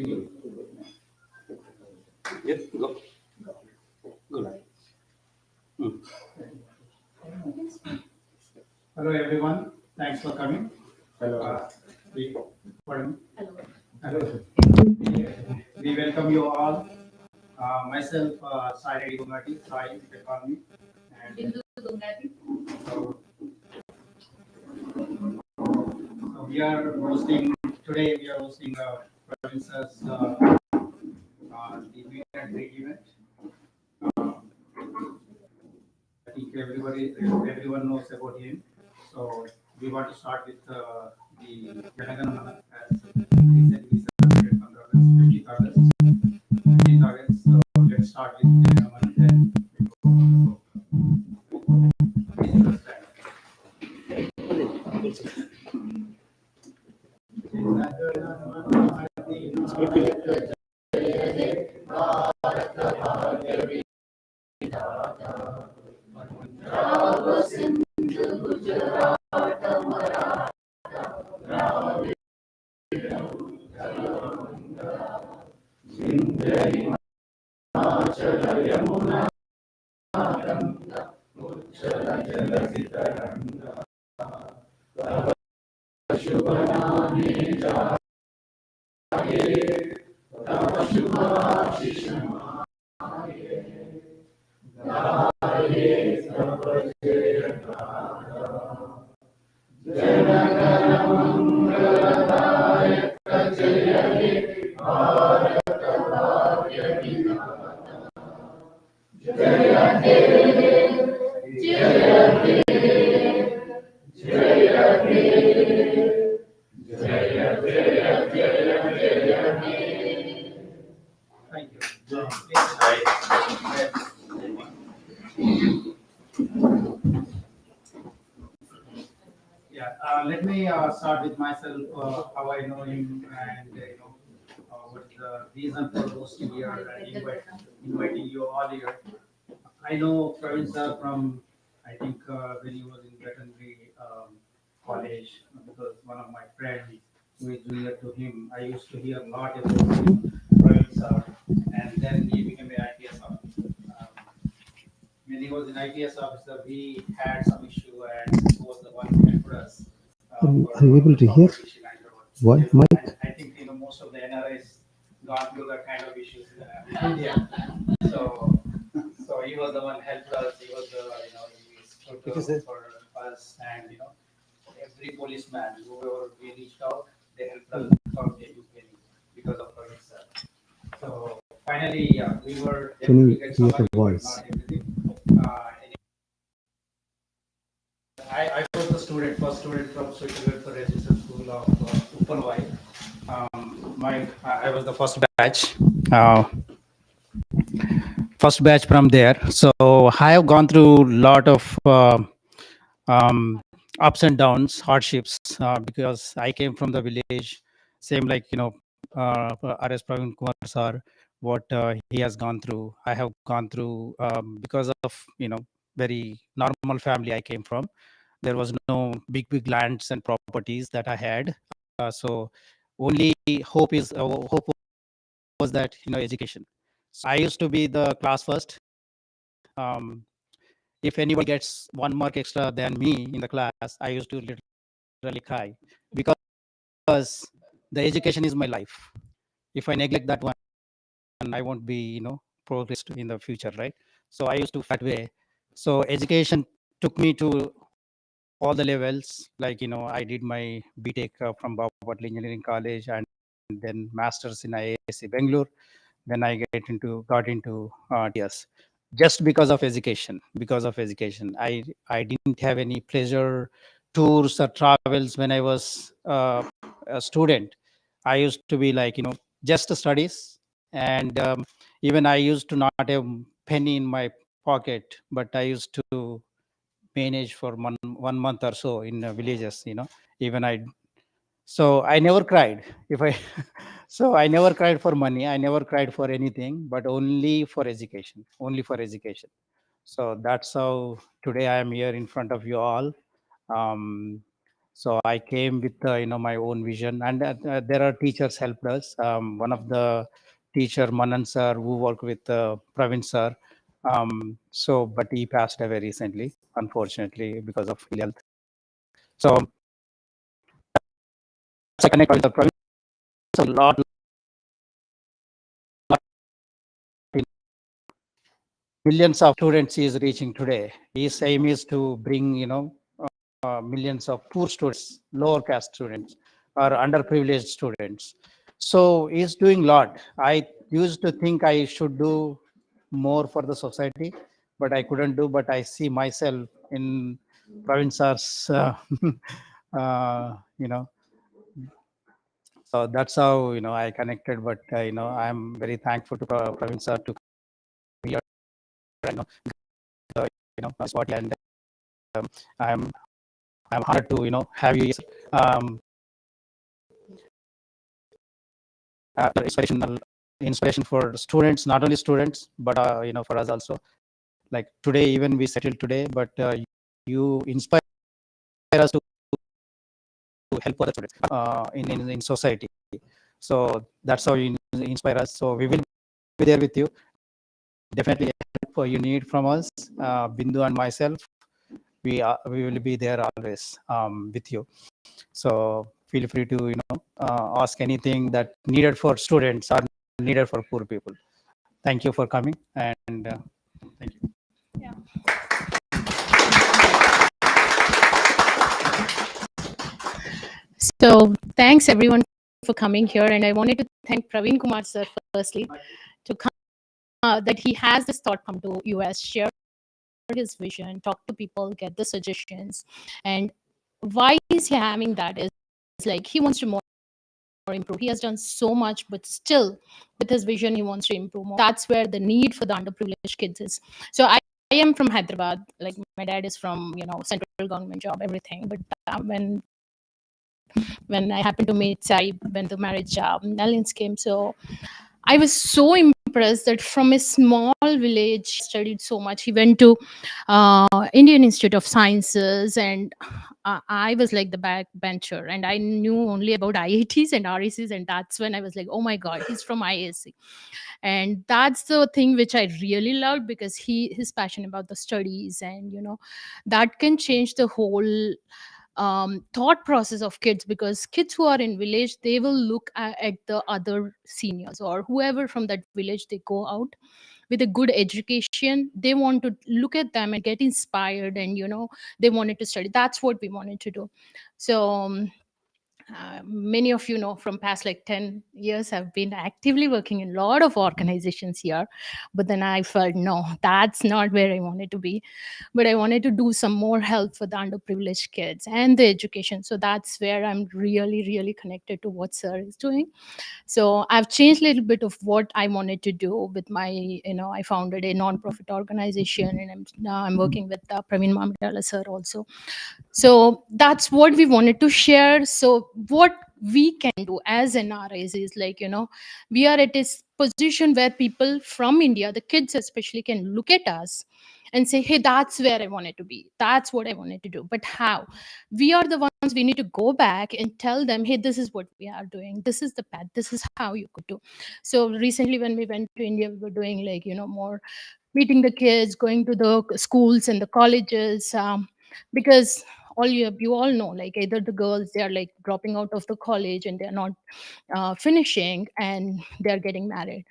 you. Yes, go. Good. Hello, everyone. Thanks for coming. Hello. Pardon? Hello. We welcome you all. Myself, Sai Gungati, Sai, you can call me. And so, so we are hosting today. We are hosting Province's the meet and greet event. Um, I think everyone knows about him. So we want to start with the Janaganamana as recently celebrated on the 15th August. 15th August. So let's start with Janaganamana then. Please understand. Thank you. Yeah, let me start with myself, how I know him, and what's the reason for hosting here and inviting you all here. I know Praveen sir from, I think, when he was in veterinary college, because one of my friends who is junior to him, I used to hear a lot about him, Praveen sir, and then he became an IPS officer. When he was an IPS officer, we had some issue, and he was the one who helped us. Are you able to hear? What, Mike? I think most of the NRIs gone through that kind of issues in India. So, so he was the one helped us. He was the he stood up for us, and every policeman whoever we reached out, they helped us from the UK because of our sir. So finally, yeah, we were Can able to you get hear some the money, but voice? not everything. I was the first student from Social Welfare Registered School of Uppanavai. I was the uh, first batch from there. So I have gone through a lot of um, ups and downs, hardships, because I came from the village, same like R.S. Praveen Kumar sir, what he has gone through. I have gone through because of very normal family I came from. There was no big lands and properties that I had. So only hope was that education. So I used to be the class first. Um, if anybody gets 1 mark extra than me in the class, I used to literally cry because the education is my life. If I neglect that one, I won't be progressed in the future, right? So I used to that way. So education took me to all the levels. Like I did my BTech from Bapatli Engineering College, and then masters in IAC Bangalore. Then I got into TS just because of education. I didn't have any pleasure tours or travels when I was a student. I used to be like just studies, and even I used to not have penny in my pocket, but I used to manage for 1 month or so in villages. Even so I never cried. If I so I never cried for money. I never cried for anything, but only for education. Only for education. So that's how today I am here in front of you all. Um, So I came with my own vision, and there are teachers helped us. One of the teacher Manan sir, who worked with Praveen sir. But he passed away recently, unfortunately, because of ill health. So I connect with the Praveen a millions of students he is reaching today. His aim is to bring, millions of poor students, lower caste students, or underprivileged students. So he's doing a lot. I used to think I should do more for the society, but I couldn't do. But I see myself in Praveen sir's, you know, so that's how I connected. But I'm very thankful to Praveen sir to be here and spot, and I'm I'm honored to have you here. Um, Inspiration for students, not only students, but for us also. Like today, even we settled today, but you inspire us to help other students in society. So that's how you inspire us. So we will be there with you. Definitely, help you need from us, Bindu and myself. We will be there always with you. So feel free to ask anything that needed for students or needed for poor people. Thank you for coming, and thank you. Yeah. So thanks everyone for coming here, and I wanted to thank Praveen Kumar sir firstly to come that he has this thought come to US, share his vision, talk to people, get the suggestions, and why is he having that is like he wants to more improve. He has done so much, but still with his vision he wants to improve more. That's where the need for the underprivileged kids is. So I am from Hyderabad. Like my dad is from central government job, everything. But when I happened to meet Sai when the marriage alliance came, so I was so impressed that from a small village studied so much. He went to Indian Institute of Sciences, and I was like the backbencher, and I knew only about IITs and RECs, and that's when I was like, oh my god, he's from ISC. And that's the thing which I really loved, because he's passionate about the studies, and that can change the whole thought process of kids, because kids who are in village, they will look at the other seniors or whoever from that village. They go out with a good education, they want to look at them and get inspired, and they wanted to study. That's what we wanted to do. So many of you know from past like 10 years have been actively working in a lot of organizations here, but then I felt no, that's not where I wanted to be. But I wanted to do some more help for the underprivileged kids and the education. So that's where I'm really really connected to what sir is doing. So I've changed a little bit of what I wanted to do with my, I founded a non-profit organization, and now I'm working with Praveen Mamdala sir also. So that's what we wanted to share. So what we can do as NRIs is like, we are at this position where people from India, the kids especially, can look at us and say, hey, that's where I wanted to be. That's what I wanted to do. But how? We are the ones, we need to go back and tell them, hey, this is what we are doing. This is the path. This is how you could do. So recently when we went to India, we were doing like, more meeting the kids, going to the schools and the colleges, because you all know, like either the girls, they are like dropping out of the college and they're not finishing, and they're getting married,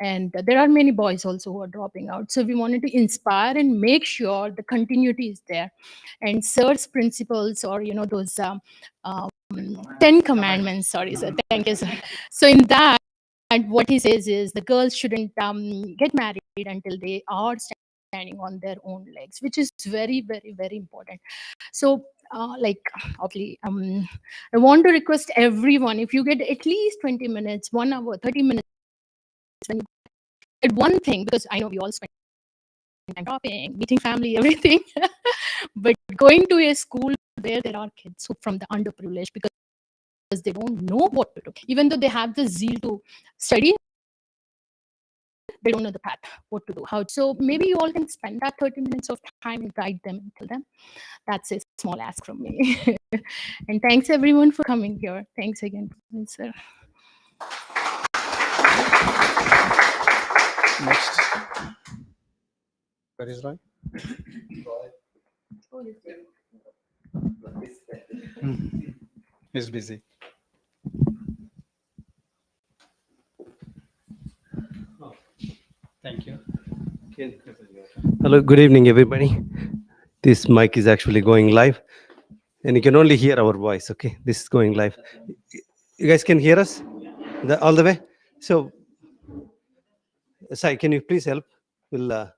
and there are many boys also who are dropping out. So we wanted to inspire and make sure the continuity is there. And sir's principles, or those 10 commandments, sorry sir, thank you sir. So in that, and what he says is the girls shouldn't get married until they are standing on their own legs, which is very very very important. So like obviously, I want to request everyone, if you get at least 20 minutes, 1 hour, 30 minutes, when you get one thing, because I know we all spend time shopping, meeting family, everything, but going to a school where there are kids who from the underprivileged, because they don't know what to do, even though they have the zeal to study, they don't know the path, what to do, how. So maybe you all can spend that 30 minutes of time and guide them and tell them. That's a small ask from me. And thanks everyone for coming here. Thanks again, sir. Next. Where is Roy? He's busy. Thank you. Hello, good evening, everybody. This mic is actually going live, and you can only hear our voice. Okay, this is going live. You guys can hear us all the way. So, Sai, can you please help? We'll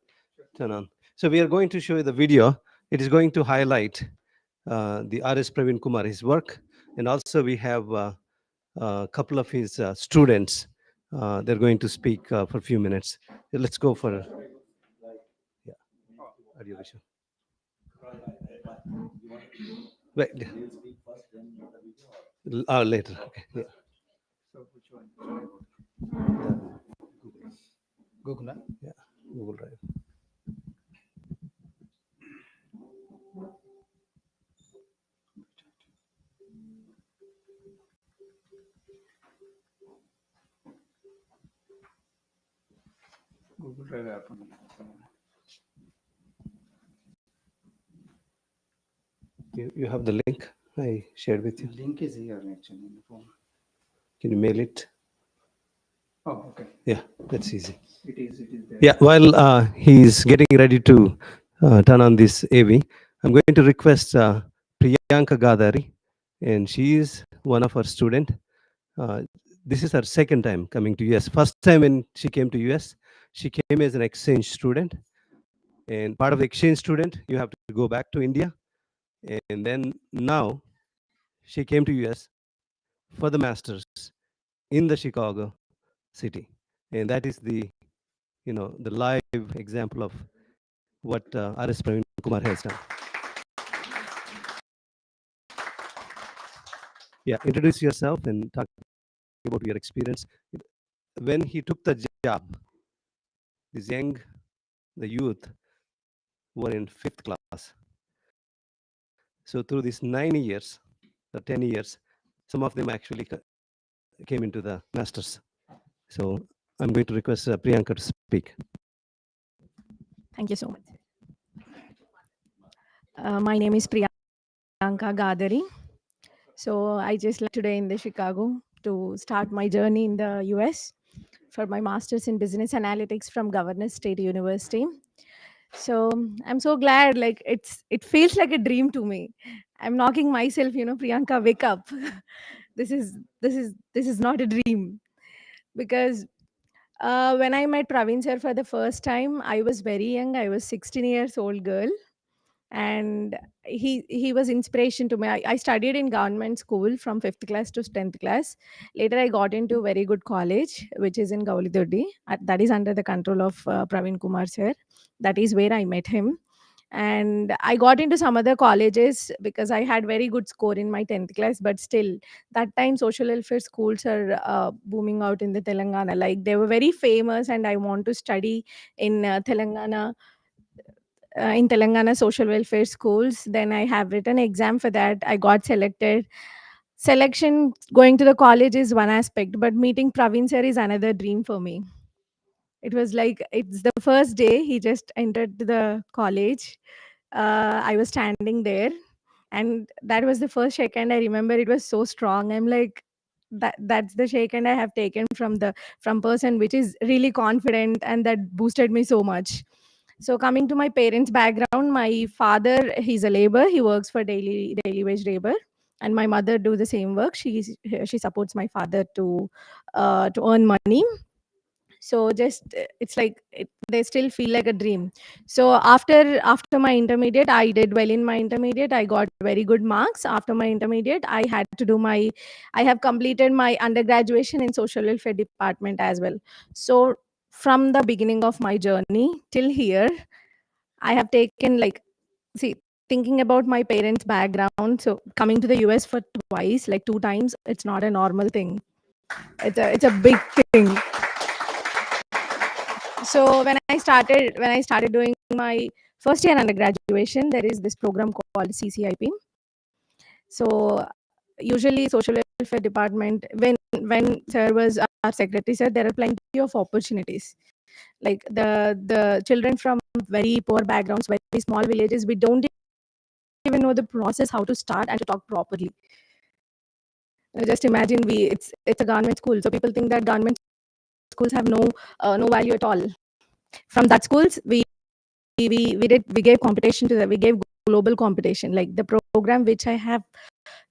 turn on. So we are going to show you the video. It is going to highlight the RS Praveen Kumar, his work, and also we have a couple of his students. They're going to speak for a few minutes. Let's go for audio visual. Right. Later. Okay. Yeah. So which one? Google. Huh? Yeah. Google Drive. Google Drive app. You have the link I shared with you. Link is here actually in the phone. Can you mail it? Oh, okay. Yeah, that's easy. It is there. Yeah, while he's getting ready to turn on this AV, I'm going to request Priyanka Gadari, and she is one of our student. This is her second time coming to US. First time when she came to US, she came as an exchange student, and part of the exchange student, you have to go back to India, and then now she came to US for the masters in the Chicago city, and that is the the live example of what RS Praveen Kumar has done. Yeah, introduce yourself and talk about your experience. When he took the job, the youth were in 5th class. So through these 9 years or 10 years, some of them actually came into the masters. So I'm going to request Priyanka to speak. Thank you so much. My name is Priyanka Gadari. So I just left today in the Chicago to start my journey in the US for my master's in business analytics from Governors State University. So I'm so glad, like it feels like a dream to me. I'm knocking myself, Priyanka, wake up. this is not a dream, because when I met Praveen sir for the first time, I was very young. I was 16 years old girl, and he was inspiration to me. I studied in government school from 5th class to 10th class. Later I got into a very good college, which is in Gaulidodi. That is under the control of Praveen Kumar sir. That is where I met him. And I got into some other colleges because I had very good score in my 10th class. But still, that time social welfare schools are booming out in the Telangana. Like, they were very famous, and I want to study in Telangana social welfare schools. Then I have written exam for that. I got selected. Selection, going to the college is one aspect, but meeting Praveen sir is another dream for me. It was like, it's the first day he just entered the college. I was standing there, and that was the first shake hand. I remember it was so strong. I'm like, that's the shake hand I have taken from person which is really confident, and that boosted me so much. So coming to my parents' background, my father, he's a labor. He works for daily wage labor, and my mother do the same work. She supports my father to earn money. So just it's like they still feel like a dream. So after my intermediate, I did well in my intermediate. I got very good marks. After my intermediate, I have completed my undergraduation in social welfare department as well. So from the beginning of my journey till here, I have taken, like, see, thinking about my parents' background. So coming to the US for twice, like 2 times, it's not a normal thing. It's a big thing. So when I started doing my first year undergraduation, there is this program called CCIP. So usually social welfare department, when sir was our secretary, sir, there are plenty of opportunities. Like the children from very poor backgrounds, very small villages, we don't even know the process how to start and to talk properly. Just imagine, it's a government school, so people think that government schools have no value at all. From that schools, we gave competition to we gave global competition. Like the program which I have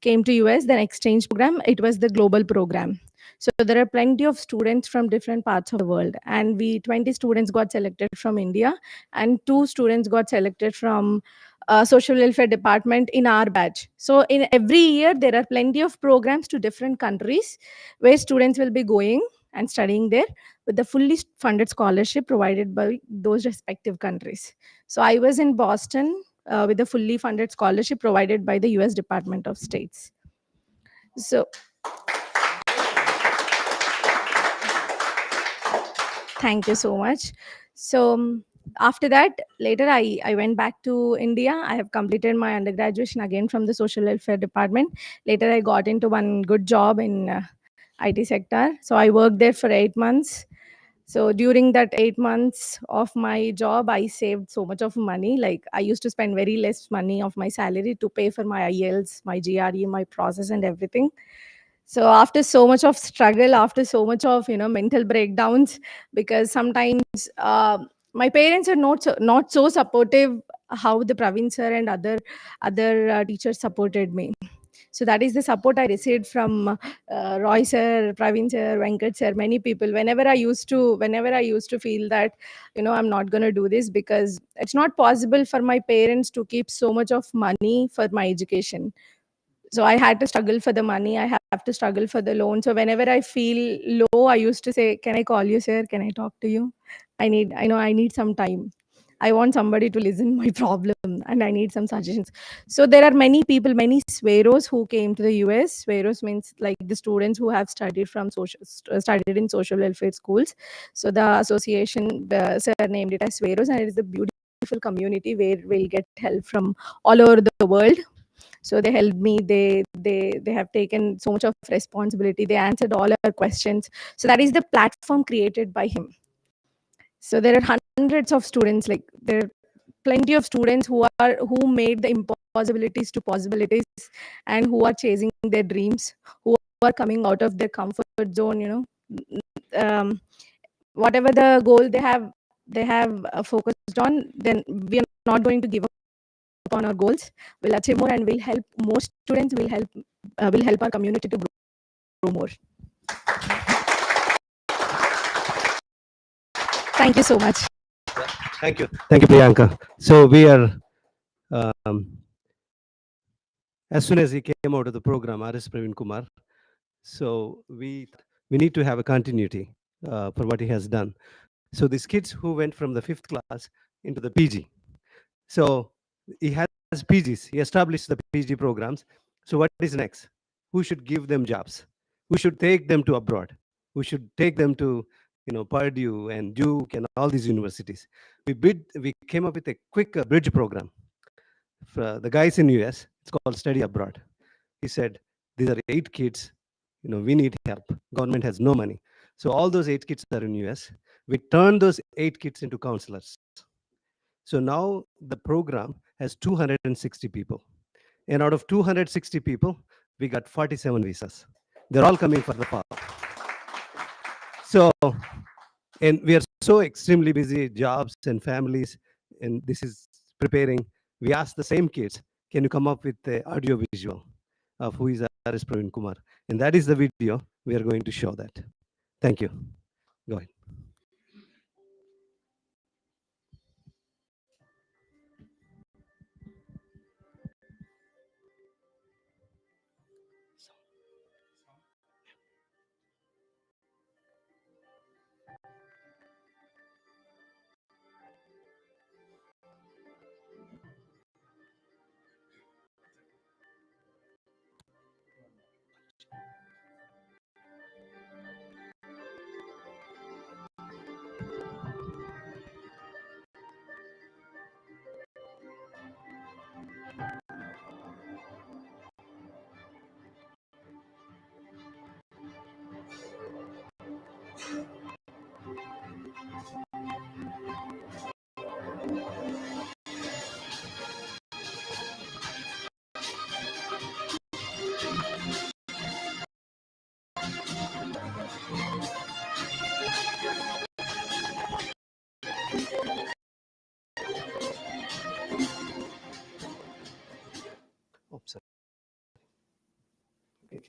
came to US, then exchange program, it was the global program. So there are plenty of students from different parts of the world, and we 20 students got selected from India, and 2 students got selected from social welfare department in our batch. So in every year there are plenty of programs to different countries where students will be going and studying there with the fully funded scholarship provided by those respective countries. So I was in Boston with a fully funded scholarship provided by the US Department of States. So thank you so much. So after that, later I went back to India. I have completed my undergraduation again from the social welfare department. Later I got into one good job in IT sector. So I worked there for 8 months. So during that 8 months of my job, I saved so much of money. Like I used to spend very less money of my salary to pay for my IELTS, my GRE, my process, and everything. So after so much of struggle, after so much of mental breakdowns, because sometimes my parents are not so supportive how the Praveen sir and other teachers supported me. So that is the support I received from Roy sir, Praveen sir, Venkat sir, many people. Whenever I used to feel that I'm not going to do this because it's not possible for my parents to keep so much of money for my education. So I had to struggle for the money. I have to struggle for the loan. So whenever I feel low, I used to say, can I call you, sir? Can I talk to you? I need some time. I want somebody to listen my problem, and I need some suggestions. So there are many people, many sweros who came to the US. Sweros means like the students who have studied in social welfare schools. So the association, sir named it as sweros, and it is a beautiful community where we'll get help from all over the world. So they helped me. They have taken so much of responsibility. They answered all our questions. So that is the platform created by him. So there are hundreds of students, like there are plenty of students who made the impossibilities to possibilities, and who are chasing their dreams, who are coming out of their comfort zone. Um, Whatever the goal they have focused on, then we are not going to give up on our goals. We'll achieve more, and we'll help more students. We'll help our community to grow more. Thank you so much. Thank you, Priyanka. So we are, um, as soon as he came out of the program, R.S. Praveen Kumar, so we need to have a continuity for what he has done. So these kids who went from the 5th class into the PG. So he has PGs. He established the PG programs. So what is next? Who should give them jobs? Who should take them to abroad? Who should take them to Purdue and Duke and all these universities? We came up with a quick bridge program for the guys in US. It's called Study Abroad. He said, these are 8 kids. We need help. Government has no money. So all those 8 kids are in US. We turned those 8 kids into counselors. So now the program has 260 people. And out of 260 people, we got 47 visas. They're all coming for the fall. So, and we are so extremely busy, jobs and families, and this is preparing. We asked the same kids, can you come up with the audio visual of who is R.S. Praveen Kumar? And that is the video. We are going to show that. Thank you. Go ahead.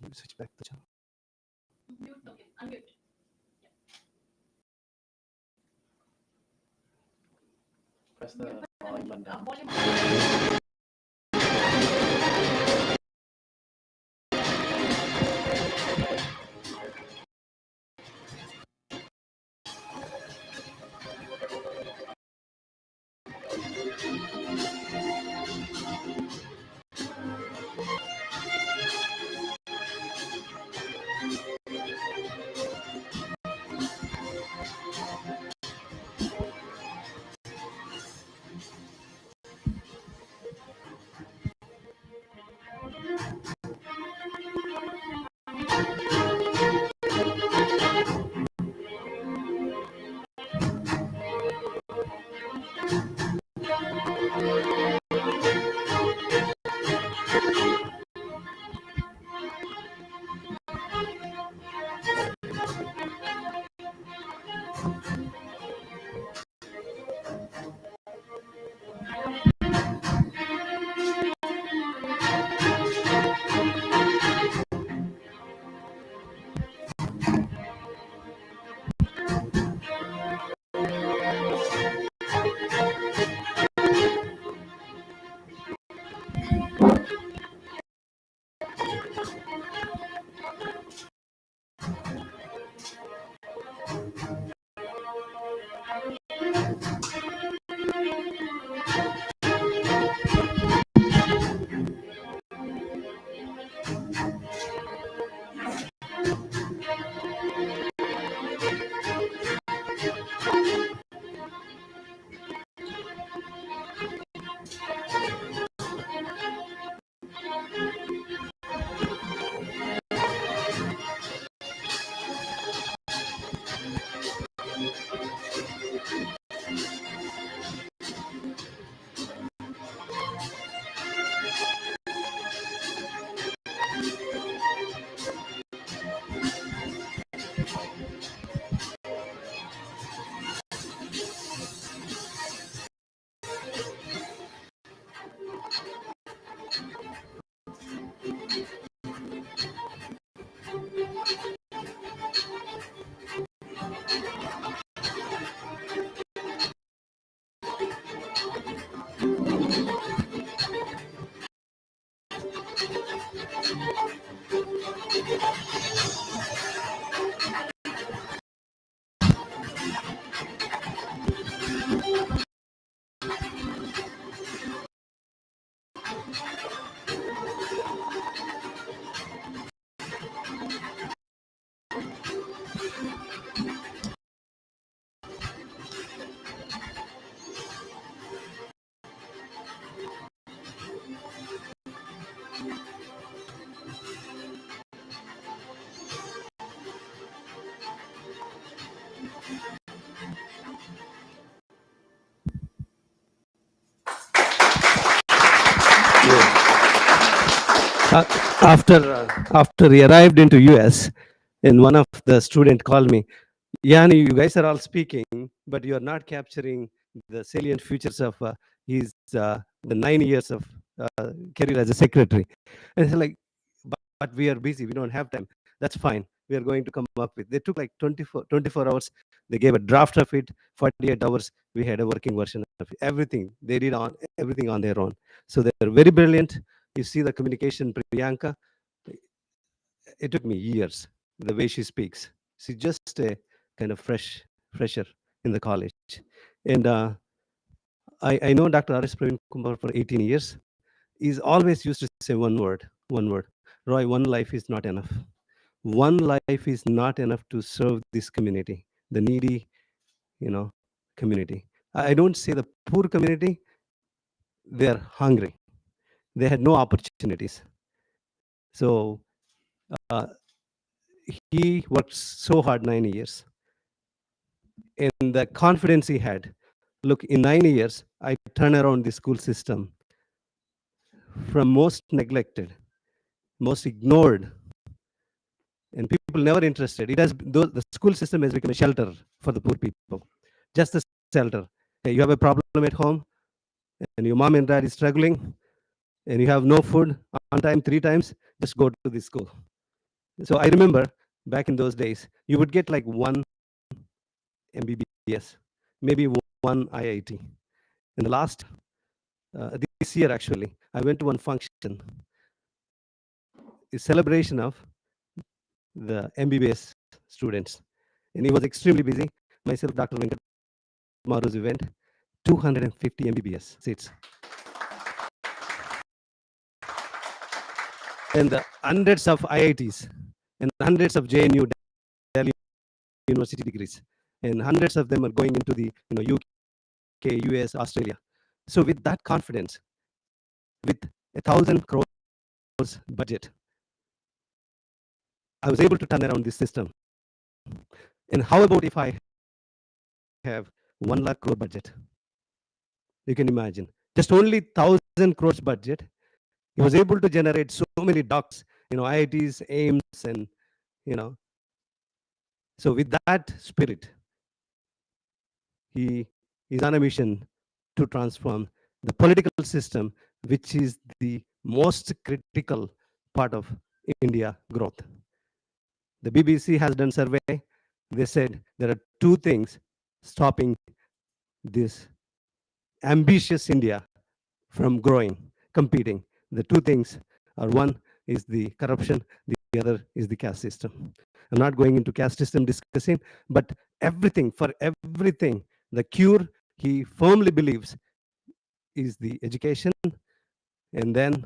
Switch back the channel. Press the volume button. Uh, after he arrived into US, and one of the student called me, Yani, you guys are all speaking, but you are not capturing the salient features of his the 9 years of career as a secretary. And it's like, but we are busy, we don't have time. That's fine. We are going to come up with. They took like 24 hours. They gave a draft of it. 48 hours. We had a working version of it. Everything they did on everything on their own. So they're very brilliant. You see the communication, Priyanka. It took me years. The way she speaks. She's just a kind of fresher in the college. And I know Dr. R.S. Praveen Kumar for 18 years. He's always used to say one word. Roy, one life is not enough. One life is not enough to serve this community, the needy, community. I don't say the poor community, they're hungry. They had no opportunities. So uh, he worked so hard 9 years. And the confidence he had, look, in 9 years, I turn around the school system from most neglected, most ignored, and people never interested. The school system has become a shelter for the poor people, just a shelter. Hey, you have a problem at home, and your mom and dad is struggling, and you have no food on time 3 times. Just go to the school. So I remember back in those days, you would get like one MBBS, maybe one IIT. In the last, this year actually, I went to one function, a celebration of the MBBS students. And he was extremely busy. Myself, Dr. Venkat Maru's event, 250 MBBS seats. And hundreds of IITs and hundreds of JNU, Delhi University degrees. And hundreds of them are going into the UK, US, Australia. So with that confidence, with 1,000 crores budget, I was able to turn around this system. And how about if I have 1 lakh crore budget? You can imagine. Just only 1,000 crores budget, he was able to generate so many docs, IITs, AIMS, and you know. So with that spirit, he is on a mission to transform the political system, which is the most critical part of India growth. The BBC has done survey. They said there are two things stopping this ambitious India from growing, competing. The two things are, one is the corruption, the other is the caste system. I'm not going into caste system discussing, but for everything, the cure, he firmly believes, is the education. And then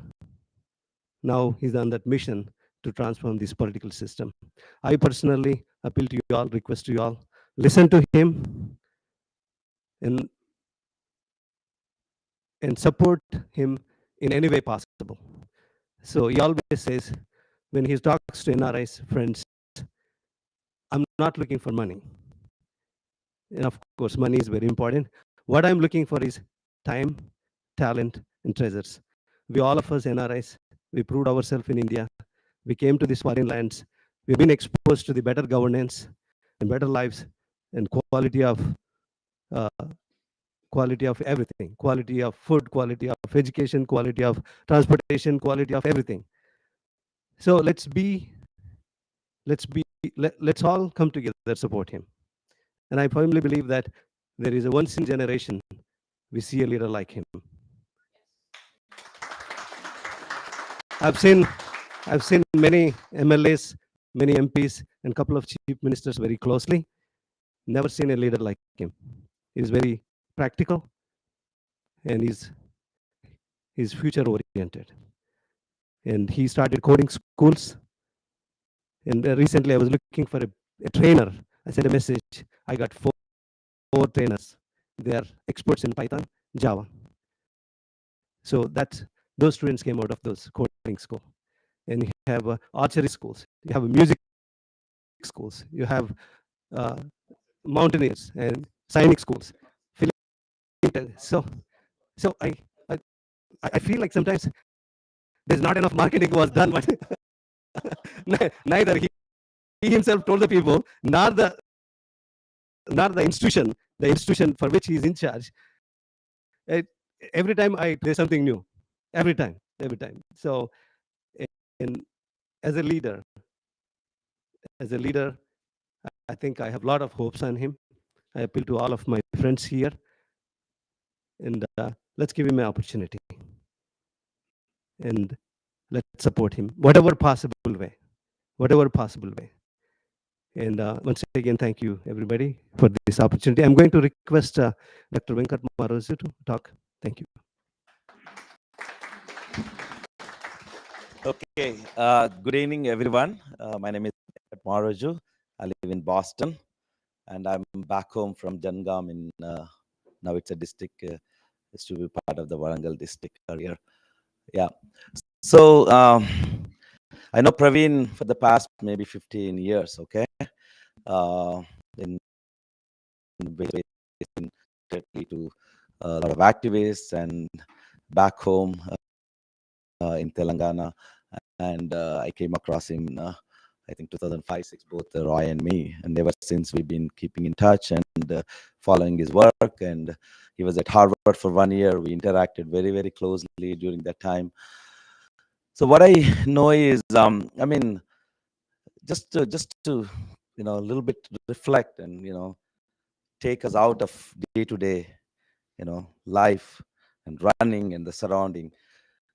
now he's on that mission to transform this political system. I personally appeal to you all, request to you all, listen to him and support him in any way possible. So he always says, when he talks to NRIs friends, I'm not looking for money. And of course, money is very important. What I'm looking for is time, talent, and treasures. We all of us NRIs, we proved ourselves in India. We came to these foreign lands. We've been exposed to the better governance and better lives and uh, quality of everything, quality of food, quality of education, quality of transportation, quality of everything. So let's all come together, support him. And I firmly believe that there is a once in generation we see a leader like him. I've seen many MLAs, many MPs, and a couple of chief ministers very closely. Never seen a leader like him. He's very practical, and he's future oriented. And he started coding schools. And recently, I was looking for a trainer. I sent a message. I got four trainers. They are experts in Python, Java. So those students came out of those coding school. And you have archery schools. You have music schools. You have mountaineers and science schools. So I feel like sometimes there's not enough marketing was done, but neither he himself told the people, nor the institution for which he is in charge. Every time there's something new, every time. So, and as a leader, I think I have a lot of hopes on him. I appeal to all of my friends here, and let's give him an opportunity, and let's support him, whatever possible way. And once again, thank you, everybody, for this opportunity. I'm going to request Dr. Venkat Marozu to talk. Thank you. Okay. Good evening, everyone. My name is Venkat Maroju. I live in Boston, and I'm back home from Jangam in now it's a district. It's to be part of the Warangal district earlier. Yeah. So I know Praveen for the past maybe 15 years. Okay. In to a lot of activists and back home in Telangana, and I came across him I think 2005-6, both Roy and me, and ever since we've been keeping in touch and following his work. And he was at Harvard for 1 year. We interacted very, very closely during that time. So what I know is, I mean, just to a little bit reflect and take us out of day to day life and running and the surrounding.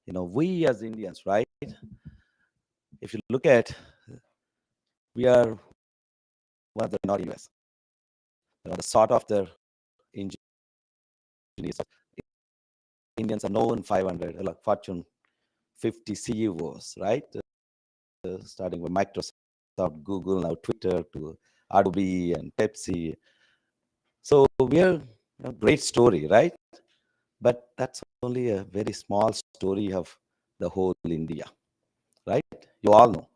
We as Indians, right? If you look at, we are one of the minority US. The sort of the engineers. Indians are known 500, like Fortune 50 CEOs, right? Starting with Microsoft, Google, now Twitter, to Adobe and Pepsi. So we're a great story, right? But that's only a very small story of the whole India, right? You all know.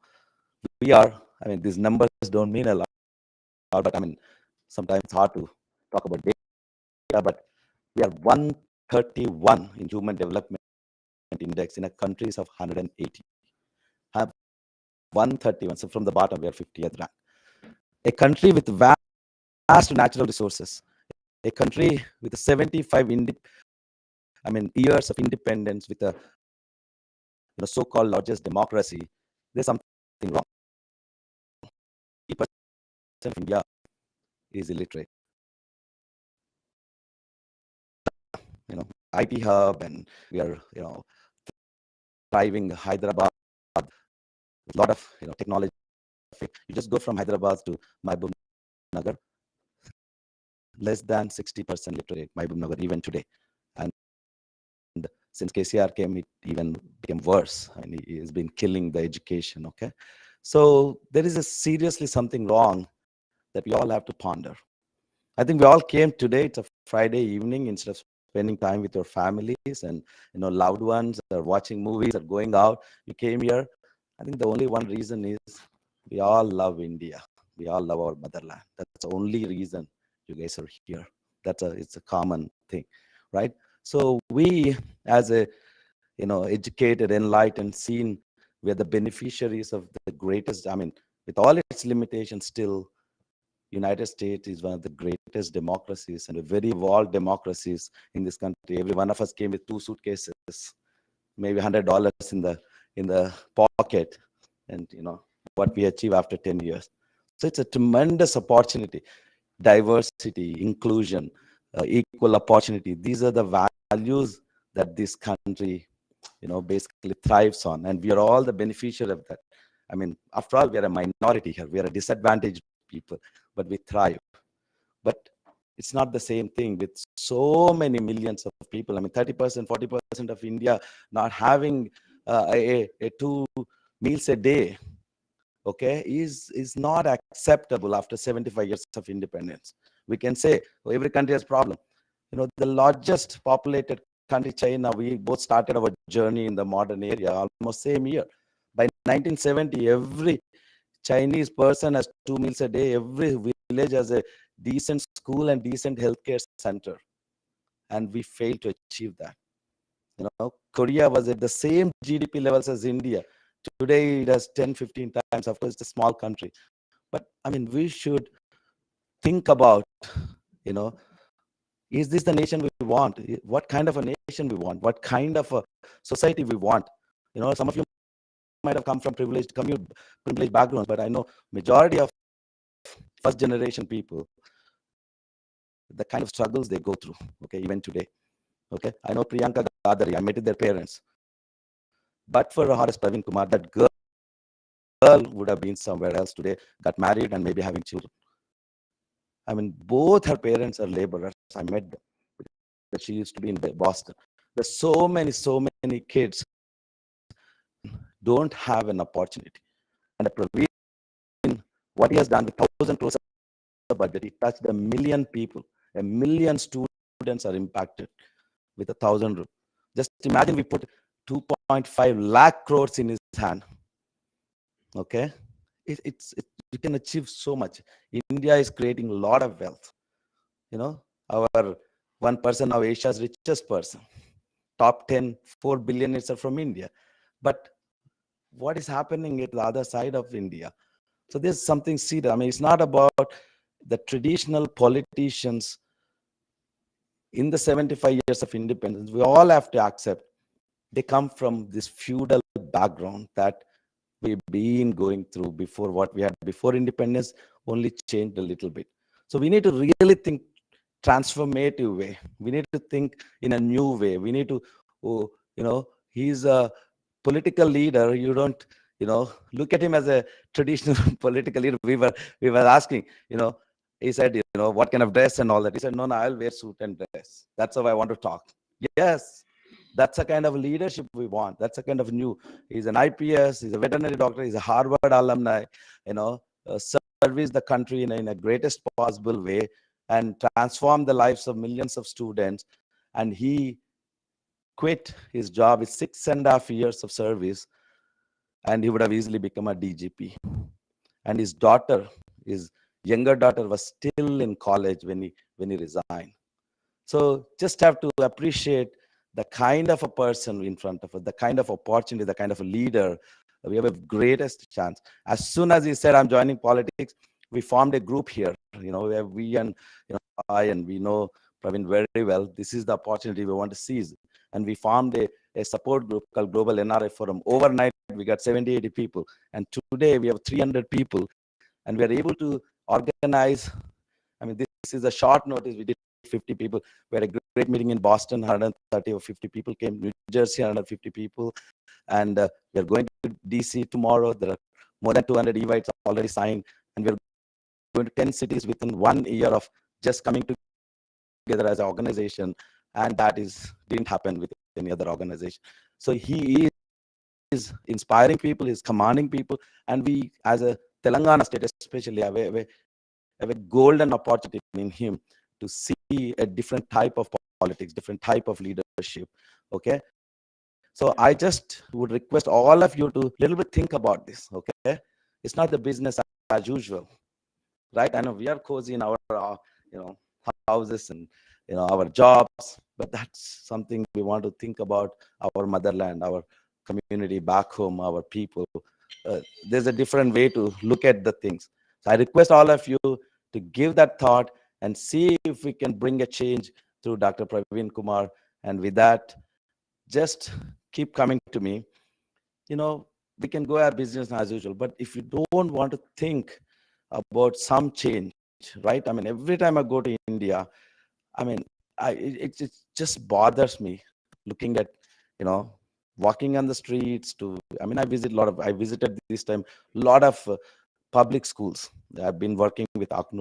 We are, I mean, these numbers don't mean a lot, but I mean, sometimes it's hard to talk about data, but we are 131 in Human Development Index in a countries of 180. Have 131. So from the bottom, we are 50th rank. A country with vast natural resources. A country with 75 years of independence, with a so-called largest democracy. There's something wrong. 80% of India is illiterate. IT hub, and we are thriving Hyderabad. A lot of technology. You just go from Hyderabad to Mahbub Nagar, less than 60% literate Mahbub Nagar even today. And since KCR came, it even became worse. I mean, he has been killing the education. Okay, so there is seriously something wrong that we all have to ponder. I think we all came today. It's a Friday evening. Instead of spending time with your families and loved ones, or watching movies, or going out, you came here. I think the only one reason is we all love India. We all love our motherland. That's the only reason you guys are here. It's a common thing, right? So we, as a educated, enlightened, seen, we are the beneficiaries of the greatest. I mean, with all its limitations, still United States is one of the greatest democracies and a very evolved democracies in this country. Every one of us came with 2 suitcases, maybe $100 in the pocket, and what we achieve after 10 years. So it's a tremendous opportunity. Diversity, inclusion, equal opportunity. These are the values that this country, basically thrives on, and we are all the beneficiary of that. I mean, after all, we are a minority here. We are a disadvantaged people, but we thrive. But it's not the same thing with so many millions of people. I mean, 30%, 40% of India not having a 2 meals a day, okay, is not acceptable after 75 years of independence. We can say, oh, every country has problem. The largest populated country, China, we both started our journey in the modern area almost same year. By 1970, every Chinese person has 2 meals a day. Every village has a decent school and decent healthcare center. And we failed to achieve that. Korea was at the same GDP levels as India. Today, it has 10, 15 times. Of course, it's a small country. But, I mean, we should think about, is this the nation we want? What kind of a nation we want? What kind of a society we want? Some of you might have come from privileged backgrounds, but I know majority of first generation people, the kind of struggles they go through, okay, even today. Okay, I know Priyanka Gadari, I met their parents. But for Horace Praveen Kumar, that girl would have been somewhere else today, got married and maybe having children. I mean, both her parents are laborers. I met them. She used to be in Boston. There's so many kids don't have an opportunity. And Praveen, what he has done with 1,000 crores of budget, he touched 1 million people. 1 million students are impacted with 1,000. Just imagine we put 2.5 lakh crores in his hand. Okay, you can achieve so much. India is creating a lot of wealth. Our one person now, Asia's richest person, top 10, 4 billionaires are from India. But what is happening at the other side of India? So there's something serious. I mean, it's not about the traditional politicians in the 75 years of independence. We all have to accept they come from this feudal background that we've been going through before, what we had before independence, only changed a little bit. So we need to really think transformative way. We need to think in a new way. We need to, oh, he's a political leader. You don't, look at him as a traditional political leader. We were asking, he said, what kind of dress and all that. He said, no, I'll wear suit and dress. That's how I want to talk. Yes, that's a kind of leadership we want. That's a kind of new. He's an IPS. He's a veterinary doctor. He's a Harvard alumni. Service the country in a greatest possible way and transform the lives of millions of students. And he quit his job with 6.5 years of service, and he would have easily become a DGP. And his daughter, his younger daughter, was still in college when he resigned. So just have to appreciate the kind of a person in front of us, the kind of opportunity, the kind of a leader. We have a greatest chance. As soon as he said, I'm joining politics, we formed a group here. Where we and I, and we know Praveen very well. This is the opportunity we want to seize. And we formed a support group called Global NRI Forum. Overnight, we got 70, 80 people. And today we have 300 people. And we are able to organize. I mean, this is a short notice. We did 50 people. We had a great meeting in Boston, 130 or 50 people came. New Jersey, 150 people. And we are going to DC tomorrow. There are more than 200 evites already signed. And we're going to 10 cities within 1 year of just coming together as an organization. And that didn't happen with any other organization. So he is inspiring people, he's commanding people. And we, as a Telangana state especially, have a golden opportunity in him to see a different type of politics, different type of leadership. Okay. So I just would request all of you to little bit think about this. Okay. It's not the business as usual, right? I know we are cozy in our, houses and, our jobs, but that's something we want to think about our motherland, our community back home, our people. There's a different way to look at the things. So I request all of you to give that thought and see if we can bring a change through Dr. Praveen Kumar. And with that, just keep coming to me. We can go our business as usual, but if you don't want to think about some change, right? I mean, every time I go to India, I mean, it just bothers me looking at, walking on the streets to, I mean, I visited this time a lot of public schools. I've been working with Aknu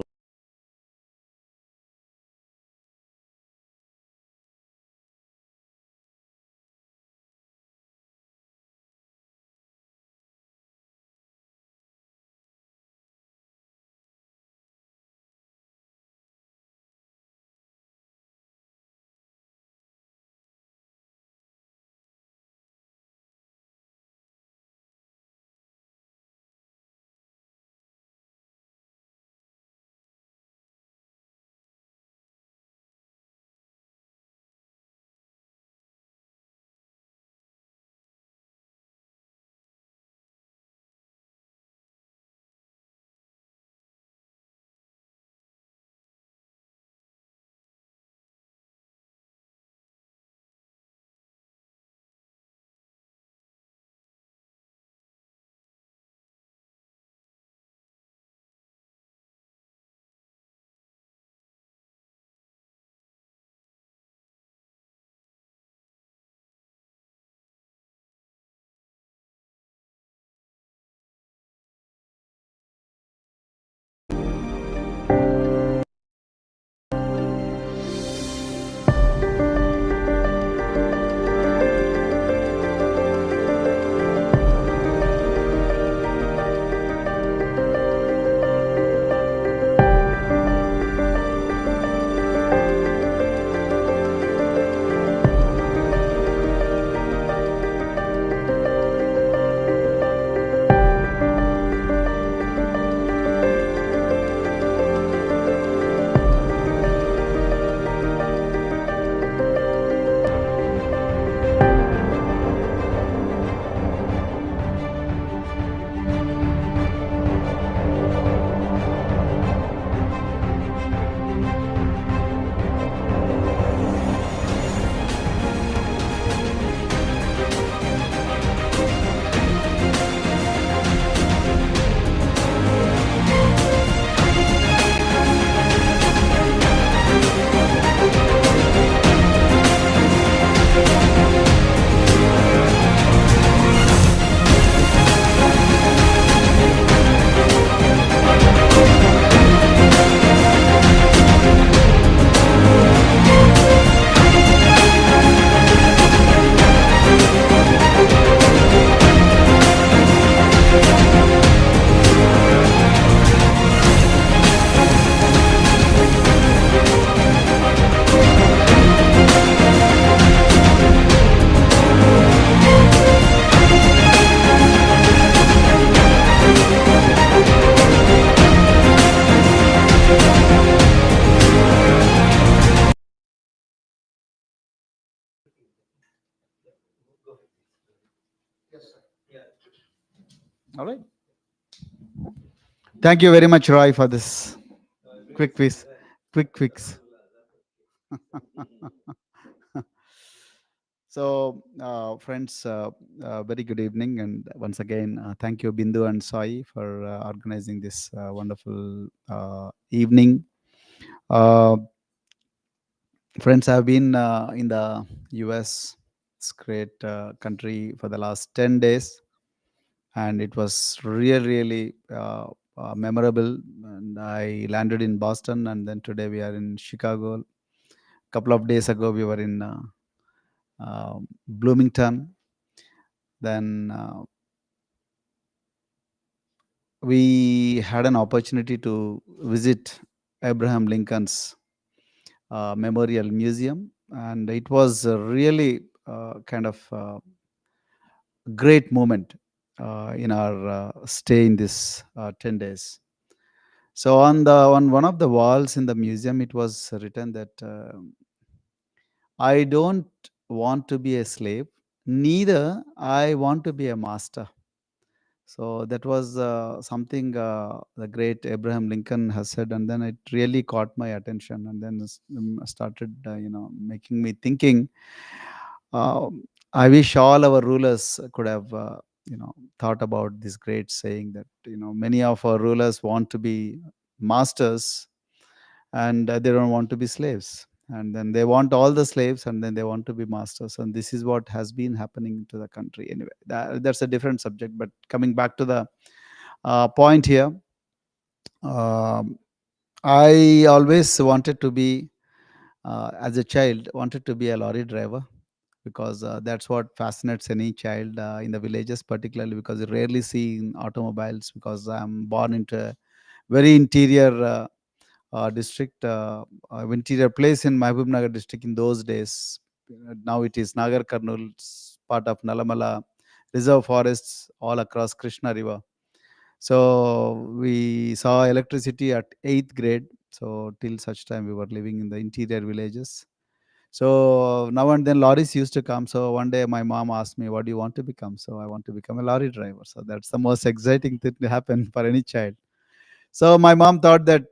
All right. Thank you very much, Roy, for this quick quiz. Quick fix. So, friends, very good evening, and once again, thank you, Bindu and Sai, for organizing this wonderful evening. Uh, Friends, I've been in the US. It's great country for the last 10 days, and it was really memorable. And I landed in Boston, and then today we are in Chicago. A couple of days ago, we were in Bloomington. Then we had an opportunity to visit Abraham Lincoln's Memorial Museum, and it was a really kind of great moment in our stay in this 10 days. So on one of the walls in the museum, it was written that I don't want to be a slave, neither I want to be a master. So that was something the great Abraham Lincoln has said, and then it really caught my attention, and then started, making me thinking. Uh, I wish all our rulers could have, thought about this great saying that many of our rulers want to be masters, and they don't want to be slaves. And then they want all the slaves, and then they want to be masters. And this is what has been happening to the country. Anyway, that's a different subject. But coming back to the point here, um, I always wanted to be, as a child, wanted to be a lorry driver, because that's what fascinates any child in the villages, particularly because you rarely see in automobiles. Because I'm born into a very interior district, interior place in Mahbub Nagar district in those days. Now it is Nagar Karnool, part of Nalamala reserve forests all across Krishna River. So we saw electricity at 8th grade. So till such time we were living in the interior villages. So now and then lorries used to come. So one day my mom asked me, "What do you want to become?" So I want to become a lorry driver. So that's the most exciting thing to happen for any child. So my mom thought that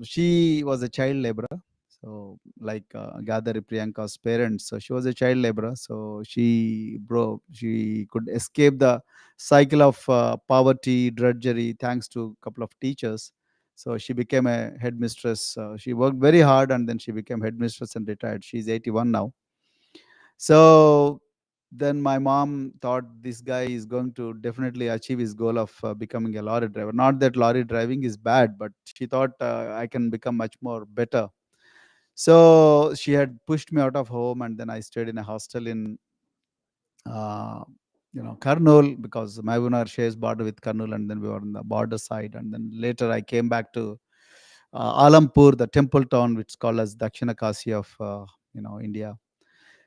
she was a child laborer. So like Gadari Priyanka's parents, so she was a child laborer. So she could escape the cycle of poverty, drudgery, thanks to a couple of teachers. So she became a headmistress. She worked very hard, and then she became headmistress and retired. She's 81 now. So then my mom thought this guy is going to definitely achieve his goal of becoming a lorry driver. Not that lorry driving is bad, but she thought I can become much more better. So she had pushed me out of home, and then I stayed in a hostel in uh, Karnool, because Mabunar shares border with Karnool, and then we were on the border side. And then later I came back to Alampur, the temple town, which is called as Dakshina Kasi of India.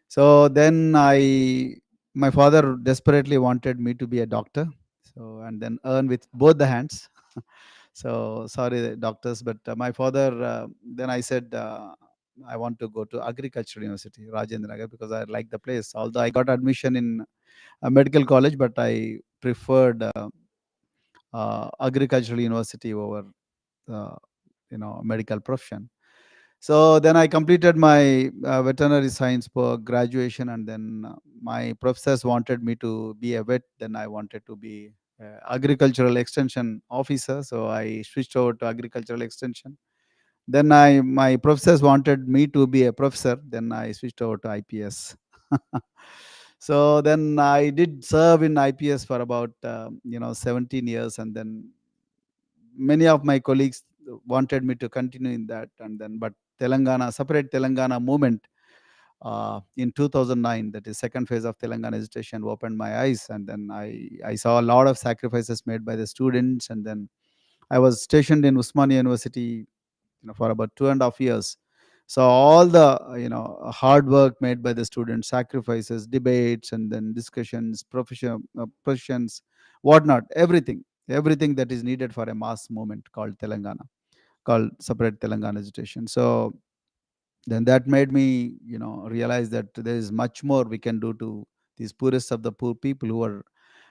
So then my father desperately wanted me to be a doctor. So, and then earn with both the hands. So sorry, doctors, but my father, then I said, I want to go to Agricultural University, Rajendra Nagar, because I like the place. Although I got admission in a medical college, but I preferred Agricultural University over, uh, medical profession. So then I completed my veterinary science for graduation, and then my professors wanted me to be a vet. Then I wanted to be agricultural extension officer, so I switched over to agricultural extension. Then my professors wanted me to be a professor. Then I switched over to IPS. So then I did serve in IPS for about 17 years, and then many of my colleagues wanted me to continue in that. And then but separate Telangana movement in 2009, that is second phase of Telangana agitation, opened my eyes. And then I saw a lot of sacrifices made by the students. And then I was stationed in Usmania University for about 2.5 years. So all the hard work made by the students, sacrifices, debates, and then discussions, professions, whatnot, everything that is needed for a mass movement called Telangana, called separate Telangana agitation. So then that made me realize that there is much more we can do to these poorest of the poor people, who are